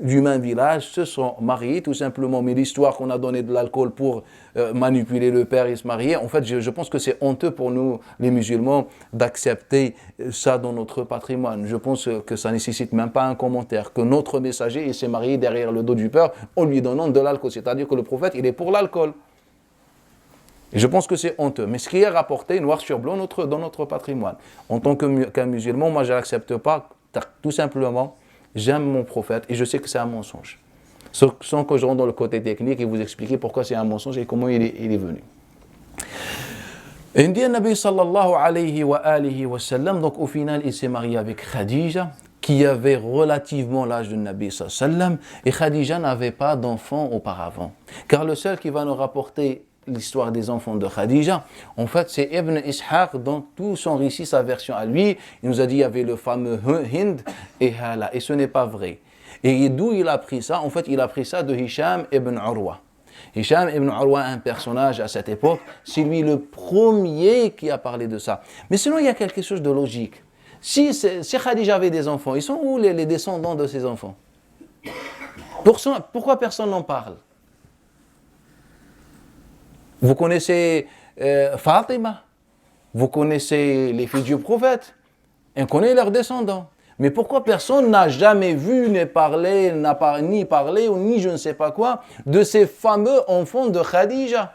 du même village se sont mariés tout simplement. Mais l'histoire qu'on a donné de l'alcool pour manipuler le père et se marier, en fait, je pense que c'est honteux pour nous, les musulmans, d'accepter ça dans notre patrimoine. Je pense que ça ne nécessite même pas un commentaire, que notre messager il s'est marié derrière le dos du père en lui donnant de l'alcool. C'est-à-dire que le prophète, il est pour l'alcool. Et je pense que c'est honteux. Mais ce qui est rapporté noir sur blanc dans notre patrimoine. En tant qu'un musulman, moi, je n'accepte pas, tout simplement. J'aime mon prophète et je sais que c'est un mensonge. Sans que je rentre dans le côté technique et vous expliquer pourquoi c'est un mensonge et comment il est venu. Et le Nabi sallallahu alayhi wa sallam, donc au final, il s'est marié avec Khadija, qui avait relativement l'âge du Nabi sallallahu alayhi wa sallam, et Khadija n'avait pas d'enfant auparavant. Car le seul qui va nous rapporter l'histoire des enfants de Khadija, en fait, c'est Ibn Ishaq dans tout son récit, sa version à lui. Il nous a dit qu'il y avait le fameux Hind et Hala, et ce n'est pas vrai. Et d'où il a pris ça? En fait, il a pris ça de Hisham ibn Urwa. Hisham ibn Urwa, un personnage à cette époque, c'est lui le premier qui a parlé de ça. Mais sinon, il y a quelque chose de logique. Si Khadija avait des enfants, ils sont où les descendants de ces enfants? Pourquoi personne n'en parle? Vous connaissez Fatima, vous connaissez les filles du prophète, et on connaît leurs descendants. Mais pourquoi personne n'a jamais vu, ni parlé, ni je ne sais pas quoi, de ces fameux enfants de Khadija?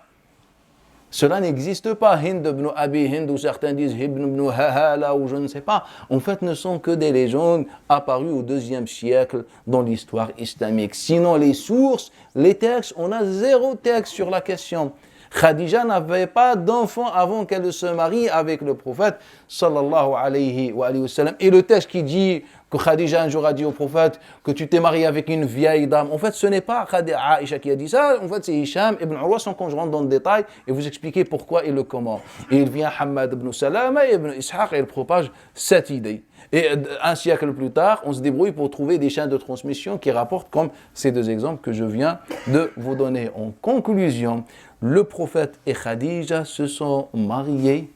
Cela n'existe pas. Hind ibn Abi Hind, ou certains disent ibn Hala, ou je ne sais pas. En fait, ne sont que des légendes apparues au IIe siècle dans l'histoire islamique. Sinon, les sources, les textes, on a 0 texte sur la question. Khadija n'avait pas d'enfant avant qu'elle se marie avec le prophète sallallahu alayhi wa sallam. Et le texte qui dit que Khadija un jour a dit au prophète que tu t'es marié avec une vieille dame, en fait ce n'est pas Aïcha qui a dit ça, en fait c'est Hisham ibn Urwa, sans qu'on rentre dans le détail et vous expliquer pourquoi et le comment. Et il vient Hamad ibn Salama et ibn Ishaq et il propage cette idée. Et un siècle plus tard, on se débrouille pour trouver des chaînes de transmission qui rapportent comme ces 2 exemples que je viens de vous donner. En conclusion, le prophète et Khadija se sont mariés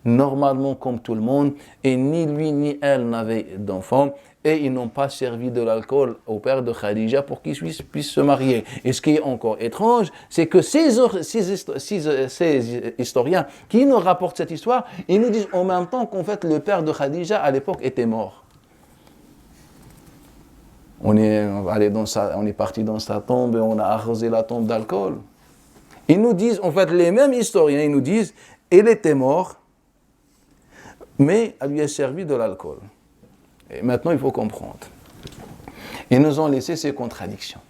normalement comme tout le monde et ni lui ni elle n'avaient d'enfants et ils n'ont pas servi de l'alcool au père de Khadija pour qu'il puisse se marier. Et ce qui est encore étrange, c'est que ces historiens qui nous rapportent cette histoire, ils nous disent en même temps qu'en fait le père de Khadija à l'époque était mort. On est parti dans sa tombe et on a arrosé la tombe d'alcool. Ils nous disent, en fait, les mêmes historiens, ils nous disent, il était mort, mais elle lui a servi de l'alcool. Et maintenant, il faut comprendre. Ils nous ont laissé ces contradictions.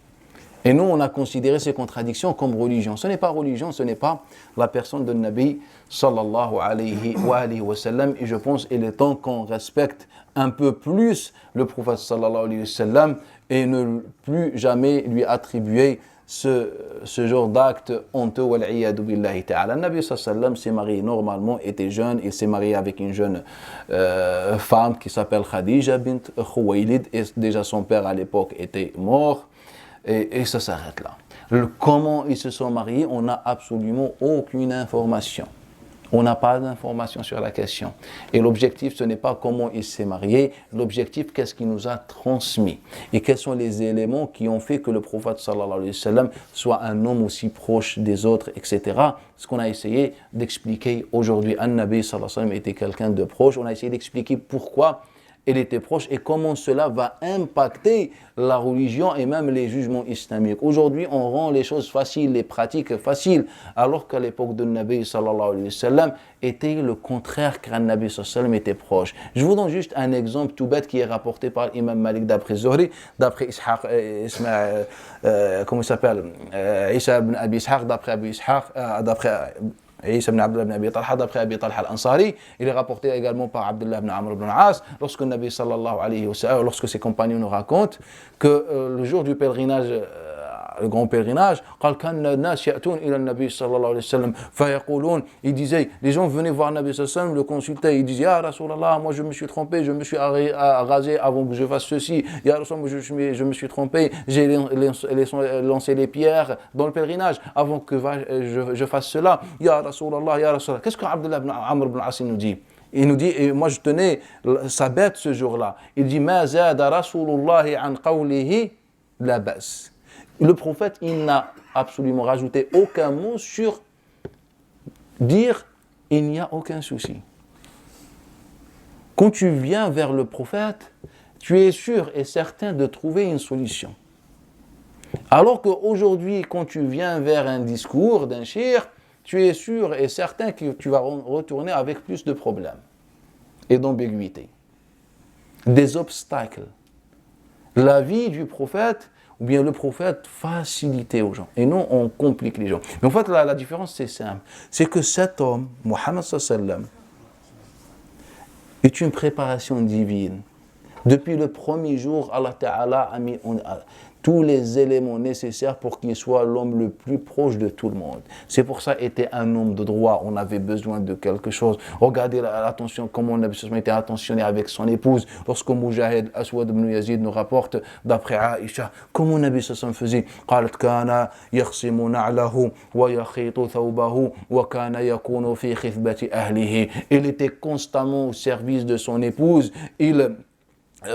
Et nous, on a considéré ces contradictions comme religion. Ce n'est pas religion, ce n'est pas la personne de Nabi sallallahu alayhi wa sallam. Et je pense qu'il est temps qu'on respecte un peu plus le prophète sallallahu alayhi wa sallam et ne plus jamais lui attribuer ce genre d'acte honteux. Wal-iyadu billahi ta'ala. Nabi sallallahu alayhi wa sallam s'est marié normalement, était jeune. Il s'est marié avec une jeune femme qui s'appelle Khadija bint Khuwaylid. Et déjà son père à l'époque était mort. Et ça s'arrête là. Comment ils se sont mariés, on n'a absolument aucune information. On n'a pas d'informations sur la question. Et l'objectif, ce n'est pas comment il s'est marié. L'objectif, qu'est-ce qu'il nous a transmis. Et quels sont les éléments qui ont fait que le prophète sallallahu alayhi wa sallam soit un homme aussi proche des autres, etc. Ce qu'on a essayé d'expliquer aujourd'hui. An-Nabi sallallahu alayhi wa sallam était quelqu'un de proche. On a essayé d'expliquer pourquoi il était proche et comment cela va impacter la religion et même les jugements islamiques. Aujourd'hui, on rend les choses faciles, les pratiques faciles, alors qu'à l'époque de Nabi sallallahu alayhi wa sallam, était le contraire, car Nabi sallallahu alayhi wa sallam était proche. Je vous donne juste un exemple tout bête qui est rapporté par l'imam Malik d'après Zuhri, d'après Ishaq, comment il s'appelle, Isa ibn Abi Ishaq, d'après Abi Ishaq, d'après Isa ibn Abdullah ibn Abi Talha, d'après Abi Talha al-Ansari. Il est rapporté également par Abdullah ibn Amr ibn al-As, lorsque le Nabi sallallahu alayhi wa sallam, lorsque ses compagnons nous racontent que le jour du pèlerinage, le grand pèlerinage, il disait, les gens venaient voir Nabi sallallahu alayhi wa sallam, le consultaient, il disait, Ya Rasulallah, moi je me suis trompé, je me suis rasé avant que je fasse ceci, Ya Rasulallah, je me suis trompé, j'ai lancé les pierres dans le pèlerinage avant que je fasse cela, Ya Rasulallah, Ya Rasulallah. Qu'est-ce que Abdullah ibn Amr ibn al-As nous dit? Il nous dit, et moi je tenais sa bête ce jour-là, il dit, Ma zada Rasulullahi an qawlihi la bas. Le prophète, il n'a absolument rajouté aucun mot sur dire il n'y a aucun souci. Quand tu viens vers le prophète, tu es sûr et certain de trouver une solution. Alors qu'aujourd'hui, quand tu viens vers un discours d'un shir, tu es sûr et certain que tu vas retourner avec plus de problèmes et d'ambiguïté, des obstacles. La vie du prophète, ou bien le prophète facilitait aux gens. Et non, on complique les gens. Mais en fait, la différence, c'est simple. C'est que cet homme, Muhammad sallallahu alayhi wa sallam, est une préparation divine. Depuis le premier jour, Allah Ta'ala a mis tous les éléments nécessaires pour qu'il soit l'homme le plus proche de tout le monde. C'est pour ça qu'il était un homme de droit. On avait besoin de quelque chose. Regardez l'attention, comment on avait été attentionné avec son épouse. Lorsque Mujahid Aswad ibn Yazid nous rapporte, d'après Aïcha, comment Nabi sallallahu faisait. قالت كان يخصم نعله ويخيط ثوبه وكان يكون في خثبة أهله. Il était constamment au service de son épouse.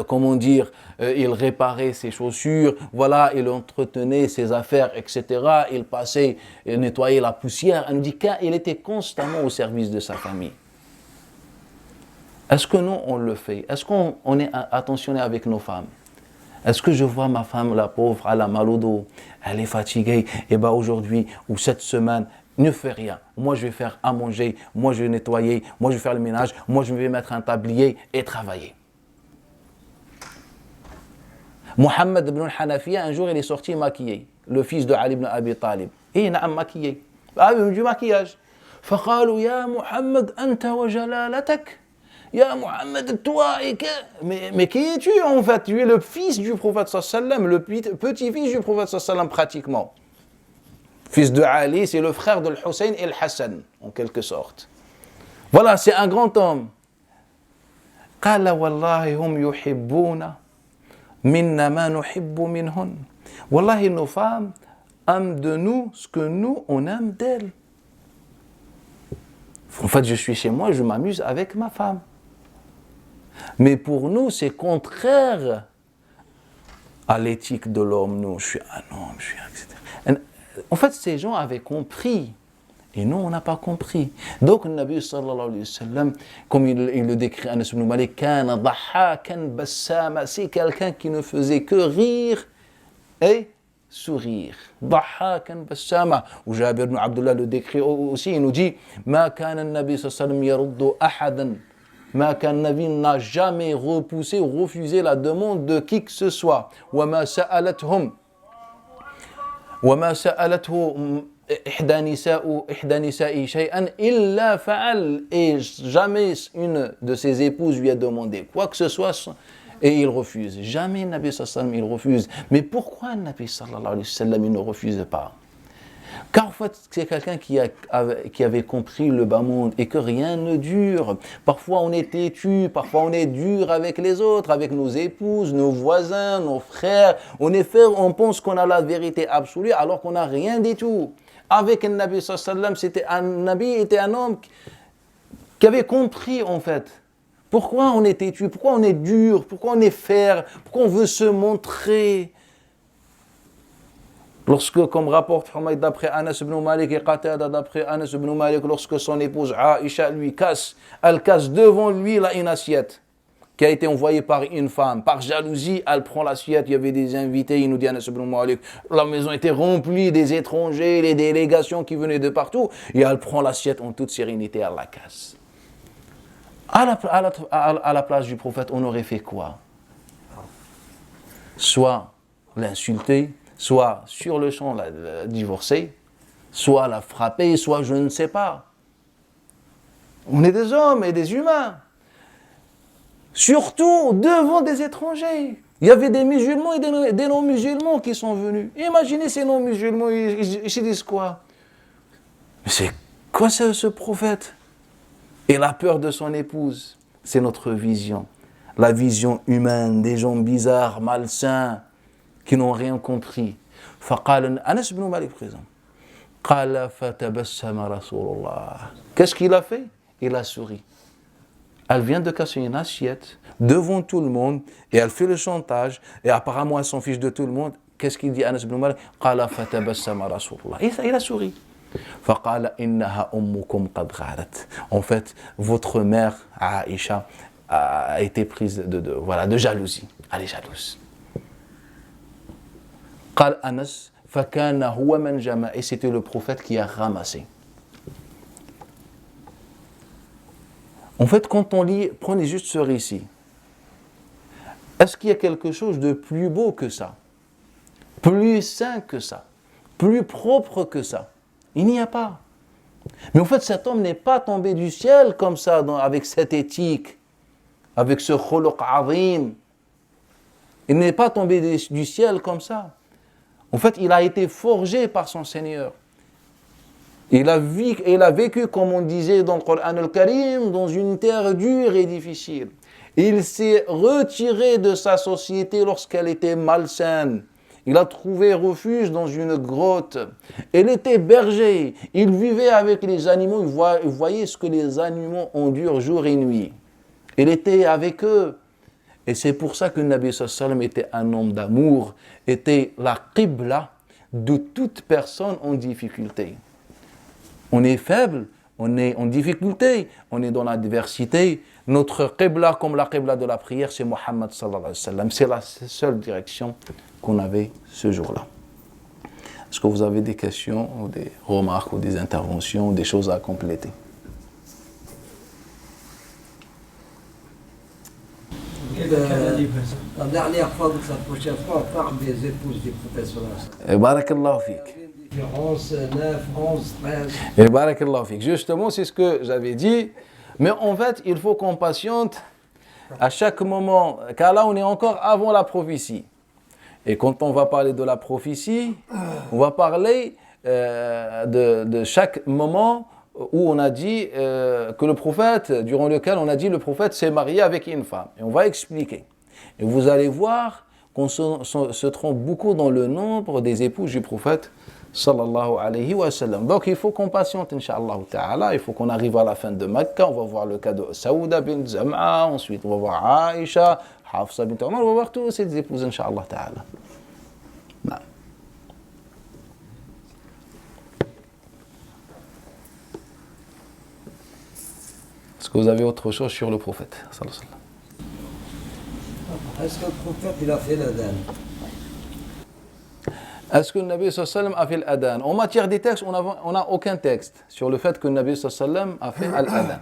Comment dire, il réparait ses chaussures, voilà, il entretenait ses affaires, etc. Il passait, il nettoyait la poussière. Elle nous dit qu'il était constamment au service de sa famille. Est-ce que nous, on le fait? Est-ce qu'on est attentionné avec nos femmes? Est-ce que je vois ma femme, la pauvre, à la mal au dos, elle est fatiguée, et bien aujourd'hui, ou cette semaine, ne fais rien. Moi, je vais faire à manger, moi, je vais nettoyer, moi, je vais faire le ménage, moi, je vais mettre un tablier et travailler. Muhammad ibn al-Hanafiya, un jour, il est sorti maquillé, le fils de Ali ibn Abi Talib. Et il a maquillé. Ah, du maquillage. فقالوا يا محمد أنت وجلالتك يا محمد toi et que mais qui es-tu en fait? Tu es le fils du prophète sallam, le petit-fils du prophète sallam pratiquement. Fils de Ali, c'est le frère de Hussein et Hassan en quelque sorte. Voilà, c'est un grand homme. قال والله هم يحبون منا ما نحب منهن. Wallahi, nos femmes aiment de nous ce que nous on aime d'elles. En fait, je suis chez moi, je m'amuse avec ma femme. Mais pour nous, c'est contraire à l'éthique de l'homme. Nous, je suis un homme, je suis un... etc. En fait, ces gens avaient compris. Et nous, on n'a pas compris. Donc, le Nabi sallallahu alayhi wa sallam, comme il le décrit, Anas ibn Malik, kana dhahakan bassama, c'est quelqu'un qui ne faisait que rire et sourire. ضحاكا بسامة. Ou Jabir ibn Abdullah le décrit aussi, il nous dit ما كان النبي صلى الله عليه وسلم يرد أحدا. ما كان النبي n'a jamais repoussé ou refusé la demande de qui que ce soit. وما سألته إحدى نسائه شيئا إلا فعل. Et jamais une de ses épouses lui a demandé quoi que ce soit et il refuse. Jamais le Nabi sallallahu alayhi wa sallam il refuse. Mais pourquoi le Nabi sallallahu alayhi wa sallam il ne refuse pas? Car en fait, c'est quelqu'un qui avait compris le bas monde et que rien ne dure. Parfois on est têtu, parfois on est dur avec les autres, avec nos épouses, nos voisins, nos frères. On pense qu'on a la vérité absolue alors qu'on n'a rien du tout. Avec le Nabi sallallahu alayhi wa sallam, Nabi était un homme qui avait compris en fait. Pourquoi on est têtu, pourquoi on est dur, pourquoi on est fer, pourquoi on veut se montrer. Lorsque, comme rapporte Humayd d'après Anas ibn Malik et Qatada d'après Anas ibn Malik, lorsque son épouse Aïcha lui casse, elle casse devant lui une assiette qui a été envoyée par une femme. Par jalousie, elle prend l'assiette, il y avait des invités, il nous dit Anas ibn Malik, la maison était remplie des étrangers, les délégations qui venaient de partout, et elle prend l'assiette en toute sérénité, elle la casse. À la place du prophète, on aurait fait quoi? Soit l'insulter, soit sur le champ la divorcer, soit la frapper, soit je ne sais pas. On est des hommes et des humains. Surtout devant des étrangers. Il y avait des musulmans et des non-musulmans qui sont venus. Imaginez ces non-musulmans, ils se disent quoi? Mais c'est quoi ce prophète? Et la peur de son épouse, c'est notre vision. La vision humaine, des gens bizarres, malsains, qui n'ont rien compris. فقال Anas ibn Malik présent. قال فتبسم رسول الله. Qu'est-ce qu'il a fait? Il a souri. Elle vient de casser une assiette devant tout le monde et elle fait le chantage et apparemment elle s'en fiche de tout le monde. Qu'est-ce qu'il dit Anas ibn Malik? قال فتبسم رسول الله. Et il a souri. فقال إنها أمكم قد غارت. En fait, votre mère Aïcha a été prise de jalousie. Elle est jalouse. قال أنس فكان هو من جمع. Et c'était le prophète qui a ramassé. En fait, quand on lit, prenez juste ce récit. Est-ce qu'il y a quelque chose de plus beau que ça? Plus sain que ça? Plus propre que ça? Il n'y a pas. Mais en fait, cet homme n'est pas tombé du ciel comme ça, avec cette éthique, avec ce khuluq azim. Il n'est pas tombé du ciel comme ça. En fait, il a été forgé par son Seigneur. Il a vécu, comme on disait dans le Coran al-Karim, dans une terre dure et difficile. Il s'est retiré de sa société lorsqu'elle était malsaine. Il a trouvé refuge dans une grotte. Il était berger. Il vivait avec les animaux. Il voyait ce que les animaux endurent jour et nuit. Il était avec eux. Et c'est pour ça que le Nabi sallallahu alayhi wa sallam était un homme d'amour, était la qibla de toute personne en difficulté. On est faible, on est en difficulté, on est dans l'adversité. Notre qibla, comme la qibla de la prière, c'est Muhammad sallallahu alayhi wa sallam. C'est la seule direction qu'on avait ce jour-là. Est-ce que vous avez des questions, ou des remarques, ou des interventions, ou des choses à compléter? La dernière fois ou la prochaine fois, on parle des épouses du prophète sallallahu alayhi wa sallam. Barakallahu fik. Différence 9, 11, 13. Et barakallahu fik. Justement, c'est ce que j'avais dit. Mais en fait, il faut qu'on patiente à chaque moment. Car là, on est encore avant la prophétie. Et quand on va parler de la prophétie, on va parler de chaque moment où on a dit que le prophète, durant lequel on a dit le prophète s'est marié avec une femme. Et on va expliquer. Et vous allez voir qu'on se trompe beaucoup dans le nombre des épouses du prophète sallallahu alayhi wa sallam. Donc il faut qu'on patiente, inch'Allah ta'ala. Il faut qu'on arrive à la fin de Mecca. On va voir le cas de Saouda bint Zam'a. Ensuite, on va voir Aïcha, Hafsa bint Omar. On va voir tous ces épouses, inch'Allah ta'ala. Non. Est-ce que vous avez autre chose sur le prophète sallallahu alayhi wa sallam? Est-ce que le prophète il a fait l'adhan? Est-ce que le Nabi sallallahu alayhi wa sallam a fait l'adhan? En matière des textes, on n'a aucun texte sur le fait que le Nabi sallallahu alayhi wa sallam a fait l'adhan.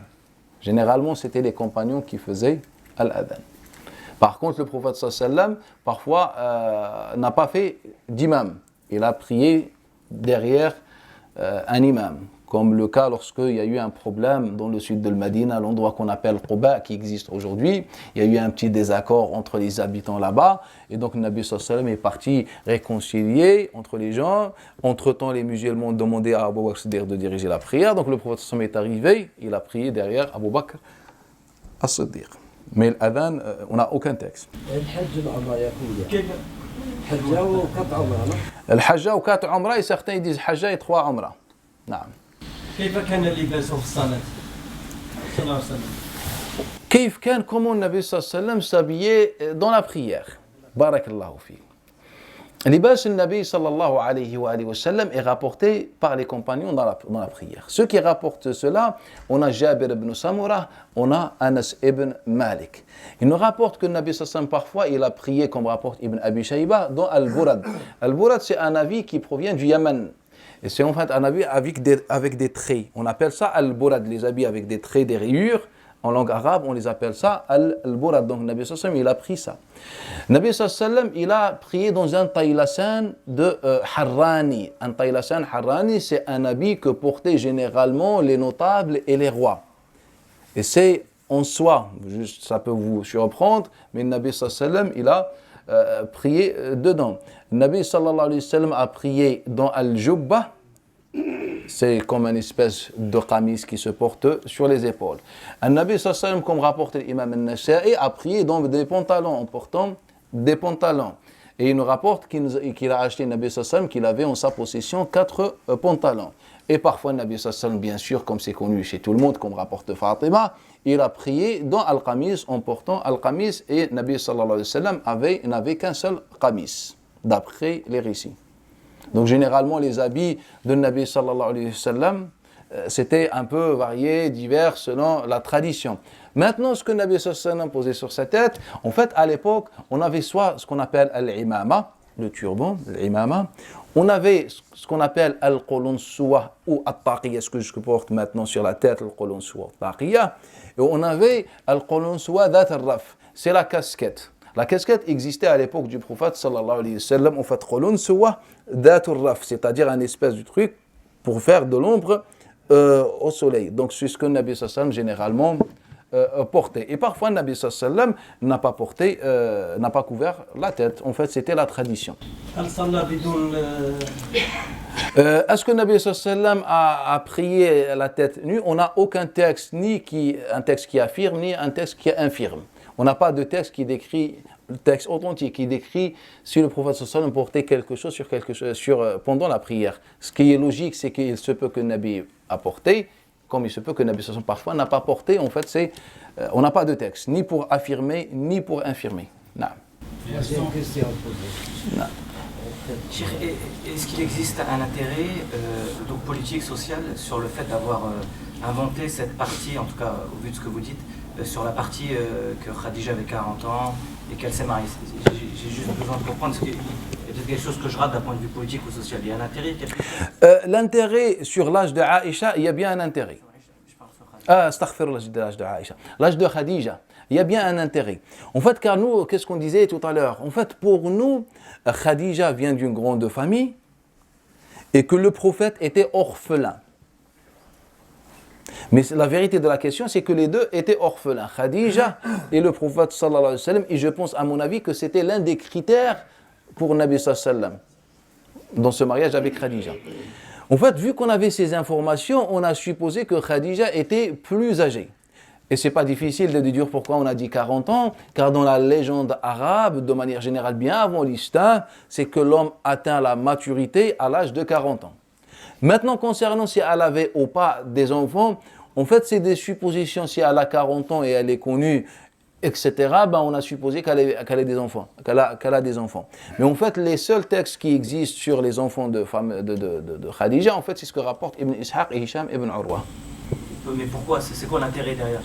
Généralement, c'était les compagnons qui faisaient l'adhan. Par contre, le prophète sallallahu alayhi wa sallam, parfois, n'a pas fait d'imam. Il a prié derrière un imam. Comme le cas lorsqu'il y a eu un problème dans le sud de Médine, l'endroit qu'on appelle Quba, qui existe aujourd'hui. Il y a eu un petit désaccord entre les habitants là-bas. Et donc, le Nabi sallallahu alayhi wa sallam est parti réconcilier entre les gens. Entre-temps, les musulmans demandaient à Abu Bakr de diriger la prière. Donc, le prophète sallallahu alayhi wa sallam est arrivé. Il a prié derrière Abu Bakr as-Siddiq. Mais l'adhan, on n'a aucun texte. الحجة وكات عمرة et certains disent حجة et 3 عمرة. نعم. كيف كان اللباس في الصلاة؟ صلى الله عليه وسلم. كيف كان comment النبي صلى الله عليه وسلم s'habillait dans la prière. بارك الله فيك. Libas al-Nabi sallallahu alayhi wa sallam est rapporté par les compagnons dans la prière. Ceux qui rapportent cela, on a Jabir ibn Samurah, on a Anas ibn Malik. Ils nous rapportent que le Nabi sallallahu alayhi wa sallam parfois il a prié comme rapporte Ibn Abi Shayba dans Al-Burad. Al-Burad c'est un habit qui provient du Yémen. Et c'est en fait un habit avec des traits. On appelle ça Al-Burad, les habits avec des traits, des rayures. En langue arabe, on les appelle ça Al-Burad. Donc, le Nabi sallallahu alayhi wa sallam, il a pris ça. Le Nabi sallallahu alayhi wa sallam, il a prié dans un taylasan de Harrani. Un taylasan Harrani, c'est un habit que portaient généralement les notables et les rois. Et c'est en soi, juste, ça peut vous surprendre, mais le Nabi sallallahu alayhi wa sallam, il a prié dedans. Le Nabi sallallahu alayhi wa sallam a prié dans Al-Jubba. C'est comme une espèce de qamis qui se porte sur les épaules. Un Nabi sallallahu alayhi wa sallam, comme rapporte l'imam al-Nasa'i, a prié dans des pantalons, en portant des pantalons. Et il nous rapporte qu'il a acheté le Nabi sallallahu alayhi wa sallam, qu'il avait en sa possession 4 pantalons. Et parfois, le Nabi sallallahu alayhi wa sallam, bien sûr, comme c'est connu chez tout le monde, comme rapporte Fatima, il a prié dans al-qamis, en portant al-qamis, et le Nabi sallallahu alayhi wa sallam n'avait qu'un seul qamis, d'après les récits. Donc généralement les habits de Nabi sallallahu alayhi wa sallam c'était un peu varié, divers selon la tradition. Maintenant ce que Nabi sallallahu alayhi wa sallam posait sur sa tête, en fait à l'époque on avait soit ce qu'on appelle al-imama, le turban, l'imama, on avait ce qu'on appelle al-qulunsuwa ou at-taqiya, ce que je porte maintenant sur la tête, al-qulunsuwa at-taqiya, et on avait al-qulunsuwa dhat al-raf, c'est la casquette. La casquette existait à l'époque du prophète sallallahu alayhi wa sallam, en fait, qulunsuwa dhatul raf, c'est-à-dire un espèce de truc pour faire de l'ombre au soleil. Donc c'est ce que le Nabi sallallahu alayhi wa sallam généralement portait. Et parfois le Nabi sallallahu alayhi wa sallam n'a pas porté, n'a pas couvert la tête. En fait, c'était la tradition. Est-ce que le Nabi sallallahu alayhi wa sallam a prié la tête nue? On n'a aucun texte, un texte qui affirme, ni un texte qui infirme. On n'a pas de texte qui décrit, le texte authentique qui décrit si le prophète sallallahu alayhi wa sallam portait quelque chose pendant la prière. Ce qui est logique, c'est qu'il se peut que le Nabi a porté, comme il se peut que le Nabi sallallahu alayhi wa sallam parfois n'a pas porté. En fait, on n'a pas de texte, ni pour affirmer, ni pour infirmer. Non. J'ai une question à poser. Non. Est-ce qu'il existe un intérêt donc politique, social, sur le fait d'avoir inventé cette partie, en tout cas au vu de ce que vous dites, sur la partie que Khadija avait 40 ans et qu'elle s'est mariée? J'ai juste besoin de comprendre, parce qu'il y a peut-être quelque chose que je rate d'un point de vue politique ou social. Il y a un intérêt L'intérêt sur l'âge de Aïcha, il y a bien un intérêt. Astaghfirullah, l'âge de Aïcha. L'âge de Khadija, il y a bien un intérêt. En fait, car nous, qu'est-ce qu'on disait tout à l'heure? En fait, pour nous, Khadija vient d'une grande famille et que le prophète était orphelin. Mais la vérité de la question, c'est que les deux étaient orphelins, Khadija et le prophète sallallahu alayhi wa sallam. Et je pense, à mon avis, que c'était l'un des critères pour Nabi sallallahu alayhi wa sallam dans ce mariage avec Khadija. En fait, vu qu'on avait ces informations, on a supposé que Khadija était plus âgée. Et c'est pas difficile de déduire pourquoi on a dit 40 ans, car dans la légende arabe, de manière générale, bien avant l'islam, c'est que l'homme atteint la maturité à l'âge de 40 ans. Maintenant, concernant si elle avait ou pas des enfants, en fait, c'est des suppositions. Si elle a 40 ans et elle est connue, etc., ben, on a supposé qu'elle a des enfants, qu'elle a des enfants. Mais en fait, les seuls textes qui existent sur les enfants de Khadija, en fait, c'est ce que rapportent Ibn Ishaq et Hisham ibn Urwa. Mais pourquoi? C'est quoi l'intérêt derrière?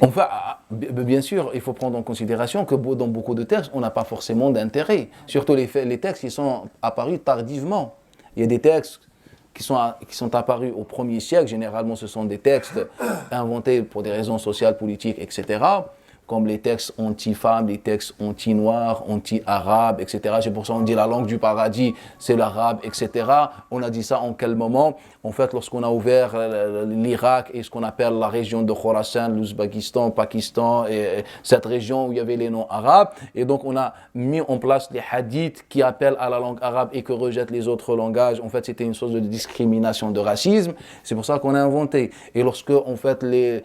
Enfin, bien sûr, il faut prendre en considération que dans beaucoup de textes, on n'a pas forcément d'intérêt. Surtout les textes qui sont apparus tardivement. Il y a des textes qui sont apparus au 1er siècle. Généralement, ce sont des textes inventés pour des raisons sociales, politiques, etc., comme les textes anti-femmes, les textes anti-noirs, anti-arabes, etc. C'est pour ça qu'on dit la langue du paradis, c'est l'arabe, etc. On a dit ça en quel moment? En fait, lorsqu'on a ouvert l'Irak et ce qu'on appelle la région de Khorasan, l'Ouzbékistan, Pakistan, et cette région où il y avait les noms arabes. Et donc, on a mis en place les hadiths qui appellent à la langue arabe et que rejettent les autres langages. En fait, c'était une sorte de discrimination, de racisme. C'est pour ça qu'on a inventé. Et lorsque, en fait, les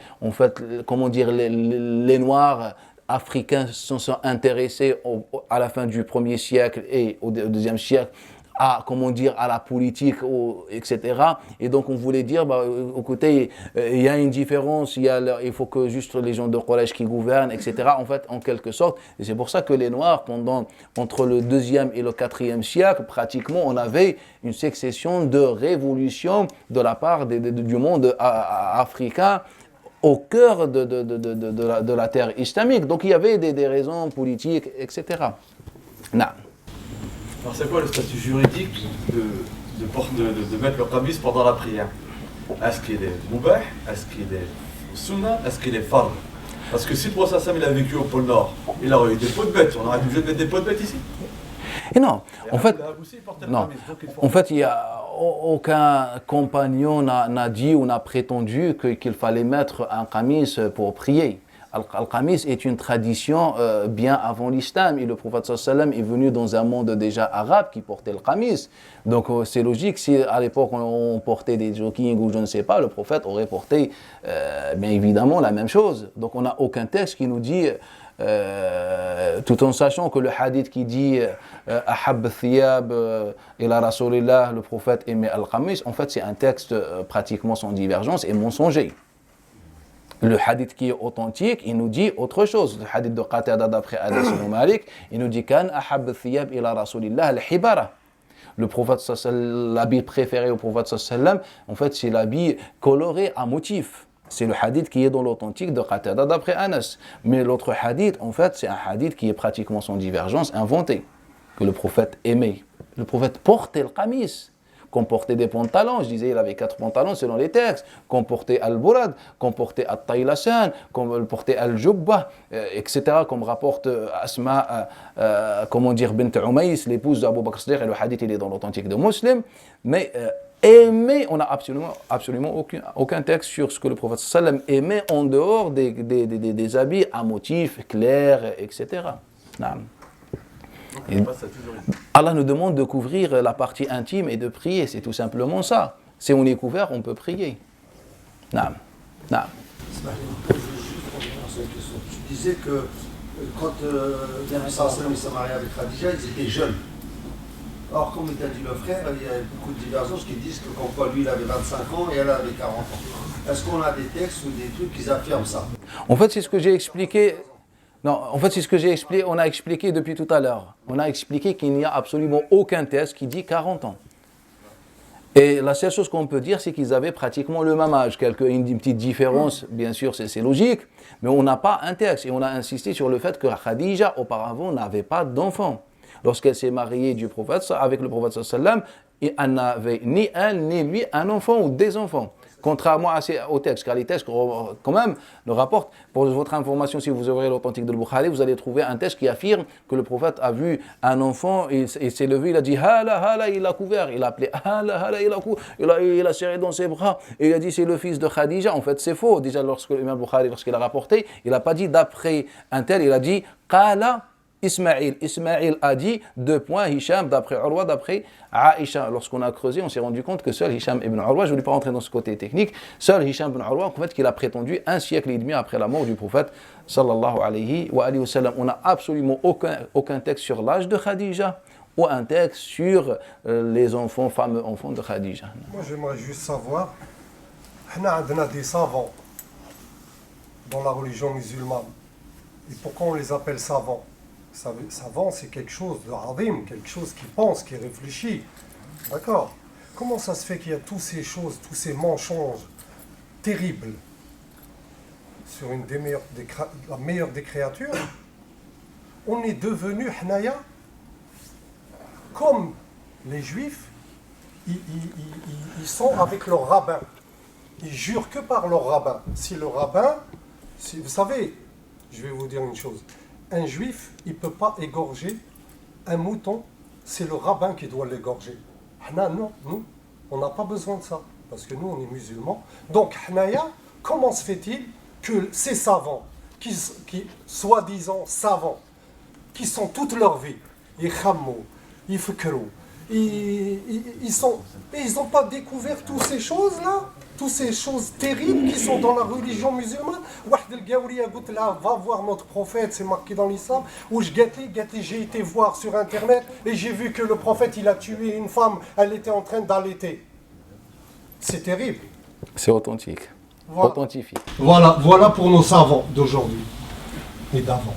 Noirs africains se sont intéressés à la fin du 1er siècle et au 2e siècle à la politique, etc. Et donc on voulait dire, écoutez, il y a une différence, il faut que juste les gens de Quraysh qui gouvernent, etc. En fait, en quelque sorte. Et c'est pour ça que les Noirs, entre le 2e et le 4e siècle, pratiquement, on avait une succession de révolutions de la part du monde africain, au cœur de la terre islamique. Donc il y avait des raisons politiques, etc. Non. Alors c'est quoi le statut juridique de mettre le qamis pendant la prière? Est-ce qu'il est moubah? Est-ce qu'il est sunna? Est-ce qu'il est fard? Parce que si le prophète Sam il a vécu au pôle Nord, il aurait eu des peaux de bêtes. On aurait été obligé de mettre des peaux de bêtes ici? Et non, en fait, il n'y a aucun compagnon n'a dit ou n'a prétendu qu'il fallait mettre un qamis pour prier. Al-qamis est une tradition bien avant l'islam et le prophète sallam est venu dans un monde déjà arabe qui portait le qamis. Donc c'est logique, si à l'époque on portait des jogging ou je ne sais pas, le prophète aurait porté bien évidemment la même chose. Donc on n'a aucun texte qui nous dit, tout en sachant que le hadith qui dit Ahab thiyab ila rasulillah, le prophète aimait al-qamis, en fait c'est un texte pratiquement sans divergence et mensonger. Le hadith qui est authentique, il nous dit autre chose. Le hadith de Qatada d'après Anas ibn Malik, il nous dit Kan ahab thiyab ila rasulillah al-hibara. Le prophète sallallahu, l'habit préféré au prophète sallallahu, en fait c'est l'habit coloré à motif. C'est le hadith qui est dans l'authentique de Qatada d'après Anas. Mais l'autre hadith, en fait, c'est un hadith qui est pratiquement sans divergence, inventé, que le prophète aimait. Le prophète portait le qamis, qu'on portait des pantalons, je disais il avait 4 pantalons selon les textes, qu'on portait al-burad, qu'on portait al-taylasan, qu'on portait al-jubba, etc., comme rapporte Asma, bint Umays, l'épouse d'Abu Bakr Siddiq, et le hadith il est dans l'authentique de Muslim, mais aimer, on n'a absolument aucun texte sur ce que le prophète sallam aimait en dehors des habits à motifs clairs, etc. Et Allah nous demande de couvrir la partie intime et de prier, c'est tout simplement ça. Si on est couvert, on peut prier. Naam. Naam. Tu disais que quand Nabi sallam s'est marié avec Khadija, ils étaient jeunes. Or, comme il a dit le frère, il y a beaucoup de divergences qui disent que quand lui il avait 25 ans et elle avait 40 ans. Est-ce qu'on a des textes ou des trucs qui affirment ça? En fait, c'est ce que j'ai expliqué. Non, en fait, c'est ce que j'ai expliqué, on a expliqué depuis tout à l'heure. On a expliqué qu'il n'y a absolument aucun texte qui dit 40 ans. Et la seule chose qu'on peut dire, c'est qu'ils avaient pratiquement le même âge. Une petite différence, bien sûr, c'est logique, mais on n'a pas un texte. Et on a insisté sur le fait que Khadija, auparavant, n'avait pas d'enfant. Lorsqu'elle s'est mariée avec le prophète sallam, elle n'avait ni elle ni lui un enfant ou des enfants. Contrairement au texte, car les textes, quand même, le rapportent. Pour votre information, si vous ouvrez l'authentique de Bukhari, vous allez trouver un texte qui affirme que le prophète a vu un enfant, il s'est levé, il a dit hala, hala, il a couvert, il a appelé hala, hala, il a serré dans ses bras, et il a dit c'est le fils de Khadija. En fait, c'est faux. Déjà, lorsque l'imam Bukhari, lorsqu'il a rapporté, il n'a pas dit d'après un tel, il a dit qala Ismaïl. Ismaïl a dit, Hisham, d'après Urwa, d'après Aïcha. Lorsqu'on a creusé, on s'est rendu compte que seul Hisham ibn Urwa, je ne vais pas rentrer dans ce côté technique, seul Hisham ibn Urwa, en fait, qu'il a prétendu 1 siècle et demi après la mort du prophète, sallallahu alayhi wa sallam. On n'a absolument aucun texte sur l'âge de Khadija ou un texte sur les enfants, fameux enfants de Khadija. Moi, j'aimerais juste savoir, on a des savants dans la religion musulmane. Et pourquoi on les appelle savants? Savant, c'est quelque chose de radim, quelque chose qui pense, qui réfléchit. D'accord? Comment ça se fait qu'il y a toutes ces choses, tous ces mensonges terribles sur la meilleure des créatures, on est devenu Hnaya comme les Juifs, ils sont avec leur rabbin. Ils jurent que par leur rabbin. Si le rabbin, vous savez, je vais vous dire une chose, un Juif, il ne peut pas égorger un mouton, c'est le rabbin qui doit l'égorger. Non, nous, on n'a pas besoin de ça, parce que nous, on est musulmans. Donc, Hnaya, comment se fait-il que ces savants, qui soi-disant savants, qui sont toute leur vie, ils khammou, ils fikrou, ils n'ont pas découvert toutes ces choses-là, toutes ces choses terribles qui sont dans la religion musulmane. Wahed el-Gawri a dit là, va voir notre prophète, c'est marqué dans l'islam. Ou j'ai été voir sur internet et j'ai vu que le prophète il a tué une femme, elle était en train d'allaiter. C'est terrible. C'est authentique. Voilà. Authentifié. Voilà pour nos savants d'aujourd'hui et d'avant.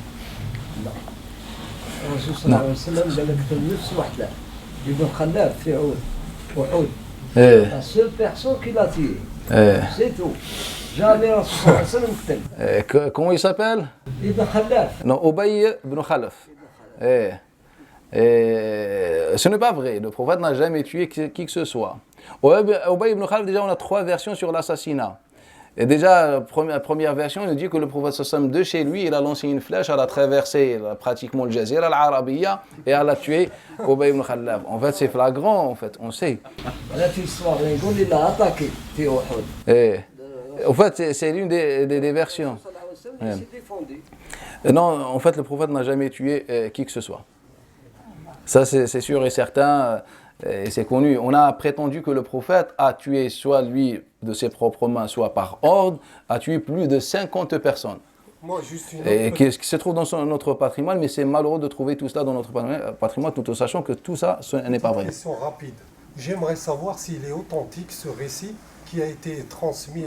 الرسول صلى الله عليه وسلم قال لك النفس وحده ابن خلاف في وحود la seule personne qui l'a tué c'est tout jamais الرسول صلى الله عليه وسلم قتل Comment il s'appelle? ابن خلاف Non, Ubay ibn Khalaf. Ce n'est pas vrai, le prophète n'a jamais tué qui que ce soit. Ubay ibn Khalaf, déjà on a 3 versions sur l'assassinat. Et déjà, la première version, il dit que le prophète sallam de chez lui, il a lancé une flèche, elle a traversé pratiquement le Jazira, l'Arabia, et elle a tué Ubay ibn Khalaf. En fait, c'est flagrant, en fait, on sait. Là, في histoire, il a attaqué في أحد. En fait, c'est l'une des versions. Il s'est défendu. Non, en fait, le prophète n'a jamais tué qui que ce soit. Ça, c'est sûr et certain, et c'est connu. On a prétendu que le prophète a tué soit lui de ses propres mains, soit par ordre, a tué plus de 50 personnes. Moi, juste une Et qui se trouve dans notre patrimoine, mais c'est malheureux de trouver tout cela dans notre patrimoine, tout en sachant que tout ça, ce n'est pas vrai. question rapide. J'aimerais savoir s'il est authentique, ce récit qui a été transmis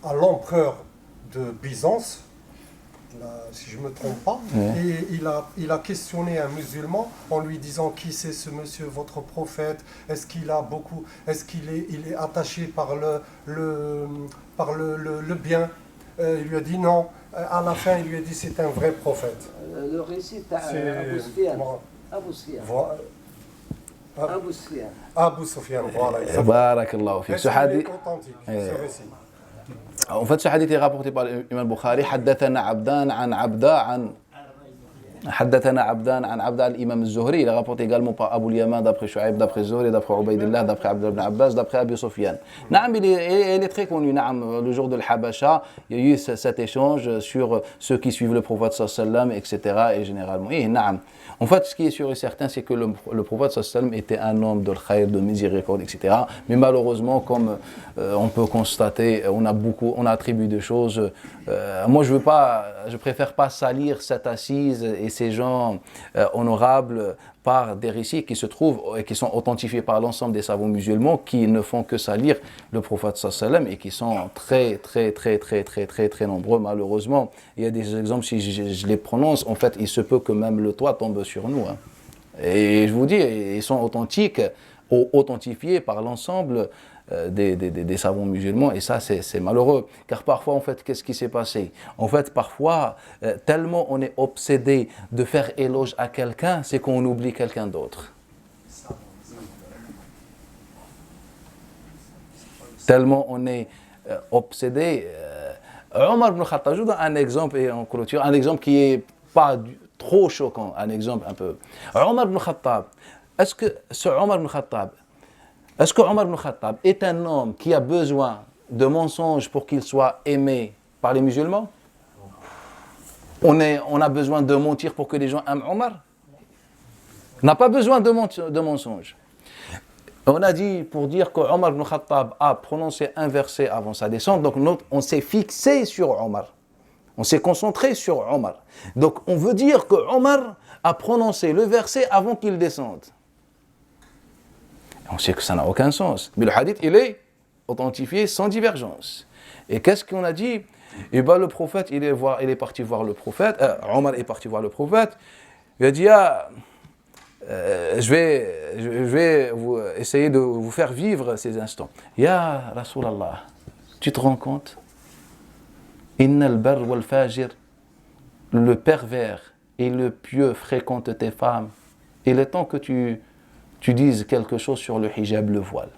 à l'empereur de Byzance, si je ne me trompe pas, et il a questionné un musulman en lui disant qui c'est ce monsieur, votre prophète, est-ce qu'il est attaché par le bien, il lui a dit non, à la fin il lui a dit c'est un vrai prophète. Le récit d'Abou Sufyan. Abou Sufyan. Abou Sufyan. Abou Sufyan, voilà. Barakallahu fik. Est-ce qu'il est authentique, ce récit? En fait, ce hadith est rapporté par l'imam Bukhari. حدثنا عبدان عن عبدا عن حدثنا عبدان عن عبدا الإمام الزهري. Il est rapporté également par Abu al-Yaman, d'après Shu'aib, d'après Zuhri, d'après Ubaydillah, d'après Abdullah ibn Abbas, d'après Abi Sufyan. Naam, il est très connu. Naam, le jour de l'Habasha, il y a eu cet échange sur ceux qui suivent le prophète sallallahu etc. Et généralement, naam. En fait, ce qui est sûr et certain, c'est que le prophète sallallahu était un homme de khayr, de miséricorde, etc. Mais malheureusement, comme on peut constater, on a attribué des choses. Moi, je préfère pas salir cette assise et ces gens honorables par des récits qui se trouvent et qui sont authentifiés par l'ensemble des savants musulmans qui ne font que salir le prophète sallallahu et qui sont très nombreux malheureusement. Il y a des exemples, si je les prononce, en fait, il se peut que même le toit tombe sur nous. Hein. Et je vous dis, ils sont authentiques, authentifiés par l'ensemble des savants musulmans, et ça c'est malheureux, car parfois en fait qu'est-ce qui s'est passé? En fait parfois tellement on est obsédé de faire éloge à quelqu'un, c'est qu'on oublie quelqu'un d'autre. Tellement on est obsédé. Omar ibn Khattab, je vous donne un exemple et en clôture, un exemple qui est pas trop choquant, un exemple un peu. Omar ibn Khattab, est-ce que Omar ibn Khattab est un homme qui a besoin de mensonges pour qu'il soit aimé par les musulmans? On a besoin de mentir pour que les gens aiment Omar? On n'a pas besoin de mensonges. On a dit, pour dire que Omar ibn Khattab a prononcé un verset avant sa descente, donc on s'est fixé sur Omar. On s'est concentré sur Omar. Donc on veut dire que Omar a prononcé le verset avant qu'il descende. On sait que ça n'a aucun sens. Mais le hadith, il est authentifié sans divergence. Et qu'est-ce qu'on a dit? Eh bien, le prophète, il est parti voir le prophète. Omar est parti voir le prophète. Il a dit, je vais essayer de vous faire vivre ces instants. Ya Rasulallah, tu te rends compte? Inna al-barr wal-fajir, le pervers et le pieux fréquentent tes femmes. Il est temps que tu dises quelque chose sur le hijab, le voile.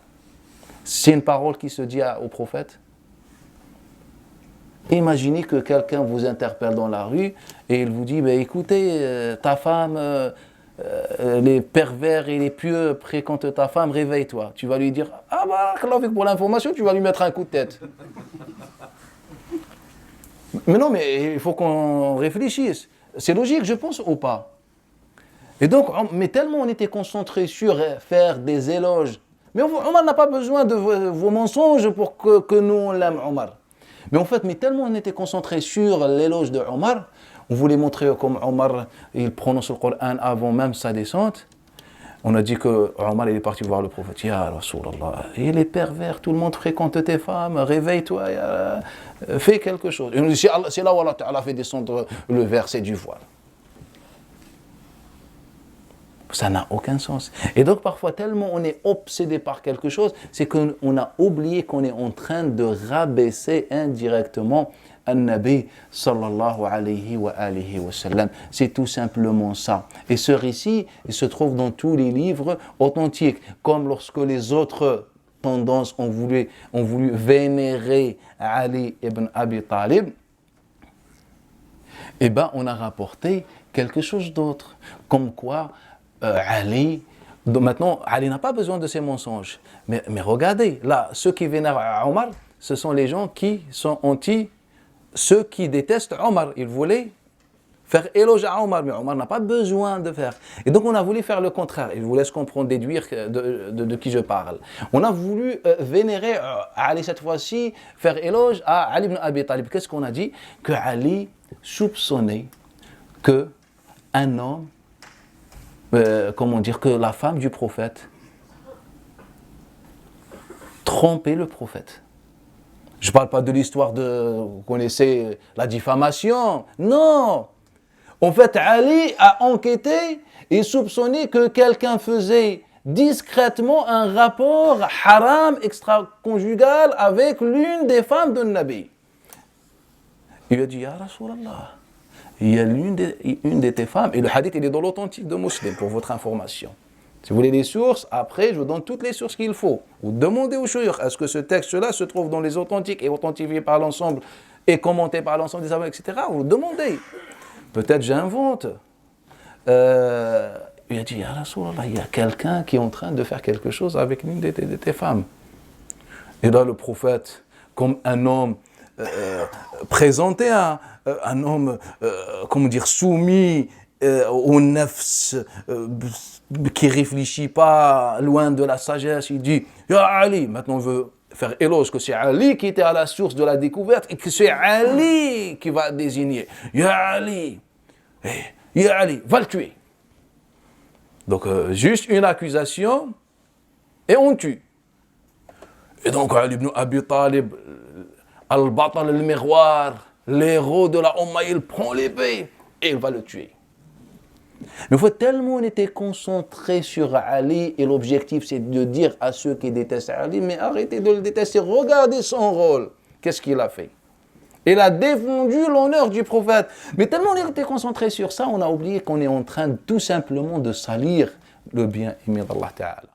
C'est une parole qui se dit au prophète. Imaginez que quelqu'un vous interpelle dans la rue et il vous dit, écoutez, ta femme, les pervers et les pieux fréquentent ta femme, réveille-toi. Tu vas lui dire, pour l'information, tu vas lui mettre un coup de tête. Mais non, mais il faut qu'on réfléchisse. C'est logique, je pense, ou pas? Et donc, mais tellement on était concentré sur faire des éloges. Mais Omar n'a pas besoin de vos mensonges pour que nous on l'aime, Omar. Mais en fait, tellement on était concentré sur l'éloge de Omar, on voulait montrer comme Omar, il prononce le Coran avant même sa descente. On a dit que Omar il est parti voir le prophète. Ya Rasulallah, il est pervers, tout le monde fréquente tes femmes, réveille-toi, fais quelque chose. Et on dit, c'est là où Allah a fait descendre le verset du voile. Ça n'a aucun sens. Et donc parfois, tellement on est obsédé par quelque chose, c'est qu'on a oublié qu'on est en train de rabaisser indirectement An-Nabi sallallahu alayhi wa alihi wa sallam. C'est tout simplement ça. Et ce récit, il se trouve dans tous les livres authentiques, comme lorsque les autres tendances ont voulu vénérer Ali ibn Abi Talib, eh bien on a rapporté quelque chose d'autre, comme quoi Ali, maintenant Ali n'a pas besoin de ces mensonges, mais regardez, là, ceux qui vénèrent Omar, ce sont les gens qui sont ceux qui détestent Omar. Ils voulaient faire éloge à Omar, mais Omar n'a pas besoin de faire. Et donc on a voulu faire le contraire. Et je vous laisse comprendre, déduire de qui je parle. On a voulu vénérer Ali cette fois-ci, faire éloge à Ali ibn Abi Talib. Qu'est-ce qu'on a dit? Que Ali soupçonnait que un homme, que la femme du prophète trompait le prophète. Je ne parle pas de l'histoire vous connaissez la diffamation. Non! En fait, Ali a enquêté et soupçonné que quelqu'un faisait discrètement un rapport haram extra-conjugal avec l'une des femmes de Nabi. Il a dit, Ya Rasulallah, il y a une de tes femmes, et le hadith il est dans l'authentique de Muslim, pour votre information. Si vous voulez les sources, après je vous donne toutes les sources qu'il faut. Vous demandez au shuyukh, est-ce que ce texte-là se trouve dans les authentiques et authentifié par l'ensemble et commenté par l'ensemble des savants, etc. Vous demandez. Peut-être j'invente. Il a dit, Ya Rasulallah, il y a quelqu'un qui est en train de faire quelque chose avec l'une de tes femmes. Et là le prophète, comme un homme, présenté un homme, soumis au nafs, qui réfléchit pas, loin de la sagesse, il dit Ya Ali, maintenant on veut faire éloge que c'est Ali qui était à la source de la découverte et que c'est Ali qui va désigner. Ya Ali, va le tuer. Donc juste une accusation et on tue. Et donc Ali ibn Abi Talib, Al-Batal al-Miroir, l'héros de la Ummah, il prend l'épée et il va le tuer. Mais tellement on était concentré sur Ali et l'objectif c'est de dire à ceux qui détestent Ali, mais arrêtez de le détester, regardez son rôle. Qu'est-ce qu'il a fait? Il a défendu l'honneur du prophète. Mais tellement on était concentré sur ça, on a oublié qu'on est en train tout simplement de salir le bien-aimé d'Allah Ta'ala.